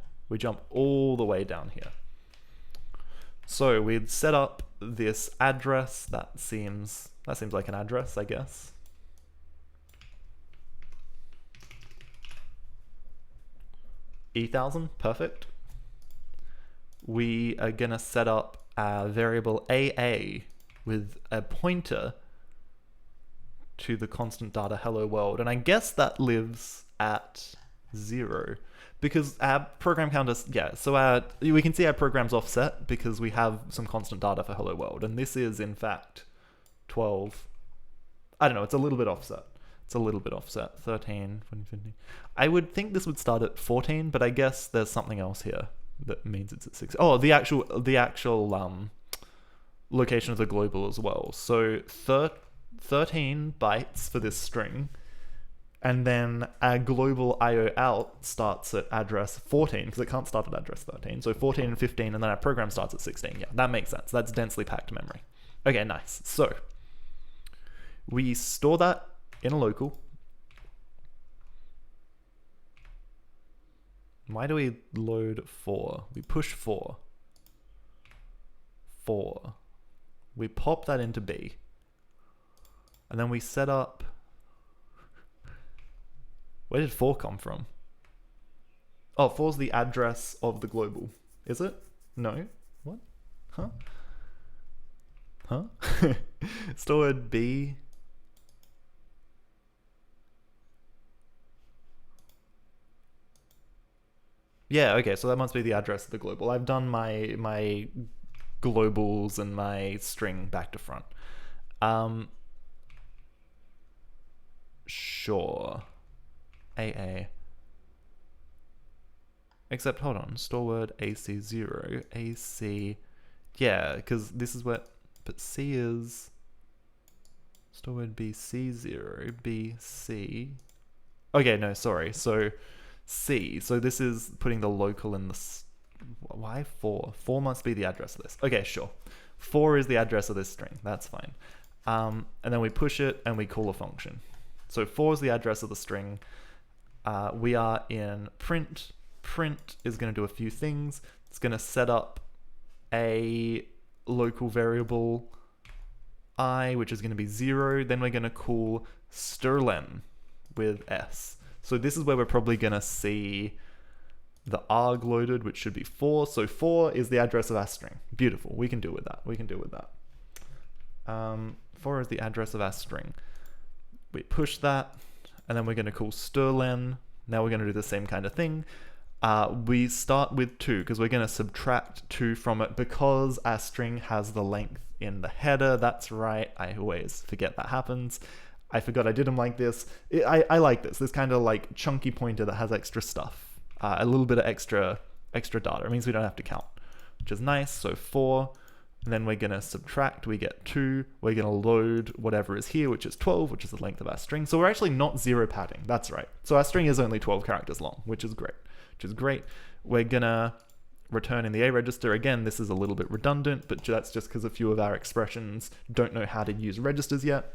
So we'd set up this address. That seems like an address, I guess. E1000, perfect. We are gonna set up a variable AA with a pointer to the constant data hello world, and I guess that lives at 0 because our program counter, so we can see our program's offset because we have some constant data for hello world, and this is in fact 12. I don't know, it's a little bit offset. 13, 14, 15. I would think this would start at 14, but I guess there's something else here that means it's at 6. Oh, the actual location of the global as well. So 13 bytes for this string, and then our global IO out starts at address 14 because it can't start at address 13. So 14 and 15, and then our program starts at 16. Yeah, that makes sense. That's densely packed memory. Okay, nice. So we store that in a local. Why do we load 4? We push 4. 4. We pop that into B. And then we set up... Where did 4 come from? Oh, 4's the address of the global. Is it? No? What? Huh? Stored B... Yeah, okay, so that must be the address of the global. I've done my globals and my string back to front. Sure. AA. Except, hold on, store word AC0, AC... Yeah, because this is what... But C is... Store word BC0, BC... Okay, no, sorry, so... C, so this is putting the local in the... Why 4? 4 must be the address of this. Okay, sure. 4 is the address of this string. That's fine. And then we push it and we call a function. So 4 is the address of the string. We are in print. Print is going to do a few things. It's going to set up a local variable I, which is going to be 0. Then we're going to call strlen with S. So this is where we're probably going to see the arg loaded, which should be 4. So 4 is the address of our string. Beautiful. We can deal with that. 4 is the address of our string. We push that, and then we're going to call strlen. Now we're going to do the same kind of thing. We start with 2 because we're going to subtract 2 from it because our string has the length in the header. That's right. I always forget that happens. I forgot I did them like this. I like this kind of like chunky pointer that has extra stuff. A little bit of extra data. It means we don't have to count, which is nice. So 4, and then we're going to subtract. We get 2. We're going to load whatever is here, which is 12, which is the length of our string. So we're actually not 0 padding. That's right. So our string is only 12 characters long, which is great. We're going to return in the A register. Again, this is a little bit redundant, but that's just because a few of our expressions don't know how to use registers yet.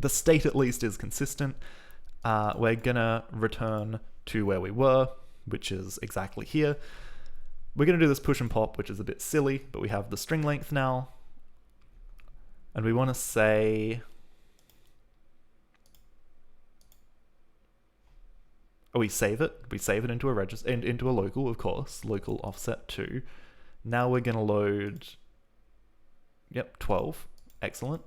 The state at least is consistent. We're gonna return to where we were, which is exactly here. We're gonna do this push and pop, which is a bit silly, but we have the string length now. And we wanna say... Oh, we save it. We save it into a register, into a local, of course. Local offset 2. Now we're gonna load... Yep, 12. Excellent.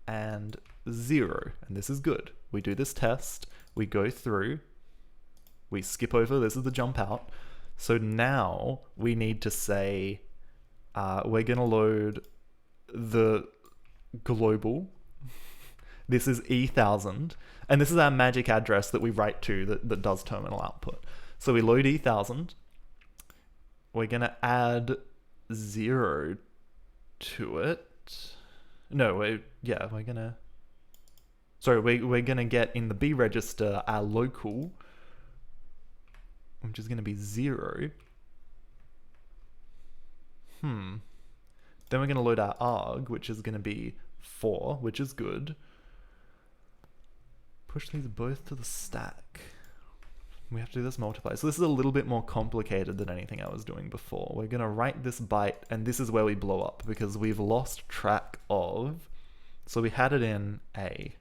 And 0, and this is good. We do this test, we go through, we skip over, this is the jump out. So now we need to say, we're going to load the global. This is E1000, and this is our magic address that we write to that does terminal output. So we load E1000, we're going to add 0 to it. No, we're gonna... Sorry, we're gonna get in the B register our local, which is gonna be 0. Then we're gonna load our arg, which is gonna be 4, which is good. Push these both to the stack. We have to do this multiply. So this is a little bit more complicated than anything I was doing before. We're going to write this byte, and this is where we blow up because we've lost track of... So we had it in A.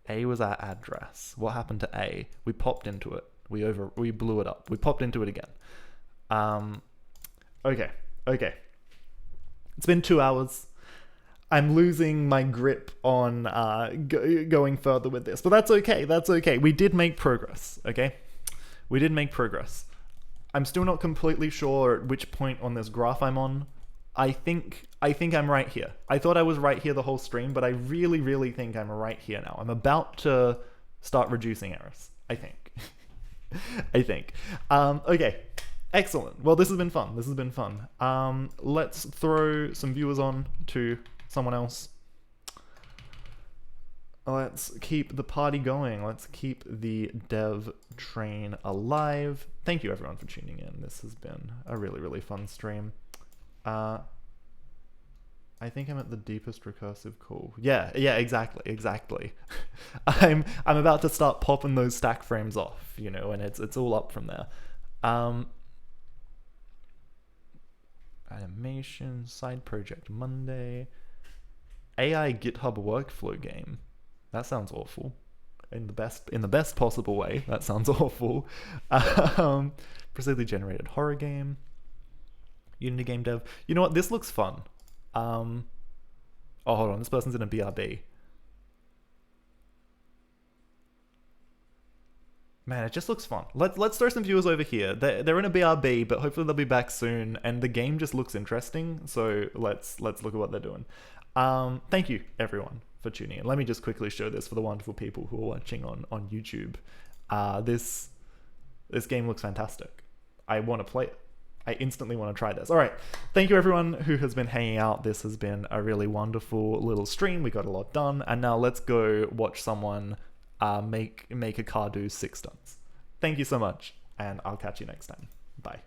A was our address. What happened to A? We popped into it. We blew it up. We popped into it again. Okay. It's been 2 hours. I'm losing my grip on going further with this, but that's okay. That's okay. We did make progress. Okay, we did make progress. I'm still not completely sure at which point on this graph I'm on. I think I'm right here. I thought I was right here the whole stream, but I really think I'm right here now. I'm about to start reducing errors. I think. I think. Okay. Excellent. Well, this has been fun. This has been fun. Let's throw some viewers on to someone else. Let's keep the party going. Let's keep the dev train alive. Thank you everyone for tuning in. This has been a really fun stream. I think I'm at the deepest recursive call. Yeah, exactly. I'm about to start popping those stack frames off, you know, and it's all up from there. Animation, side project Monday. AI GitHub workflow game. That sounds awful. In the best possible way. That sounds awful. Procedurally generated horror game. Unity game dev. You know what? This looks fun. Oh, hold on. This person's in a BRB. Man, it just looks fun. Let's throw some viewers over here. They're in a BRB, but hopefully they'll be back soon. And the game just looks interesting. So let's look at what they're doing. Thank you everyone for tuning in. Let me just quickly show this for the wonderful people who are watching on YouTube. This game looks fantastic. I want to play it. I instantly want to try this. All right. Thank you everyone who has been hanging out. This has been a really wonderful little stream. We got a lot done. And now let's go watch someone make a car do 6 stunts. Thank you so much. And I'll catch you next time. Bye.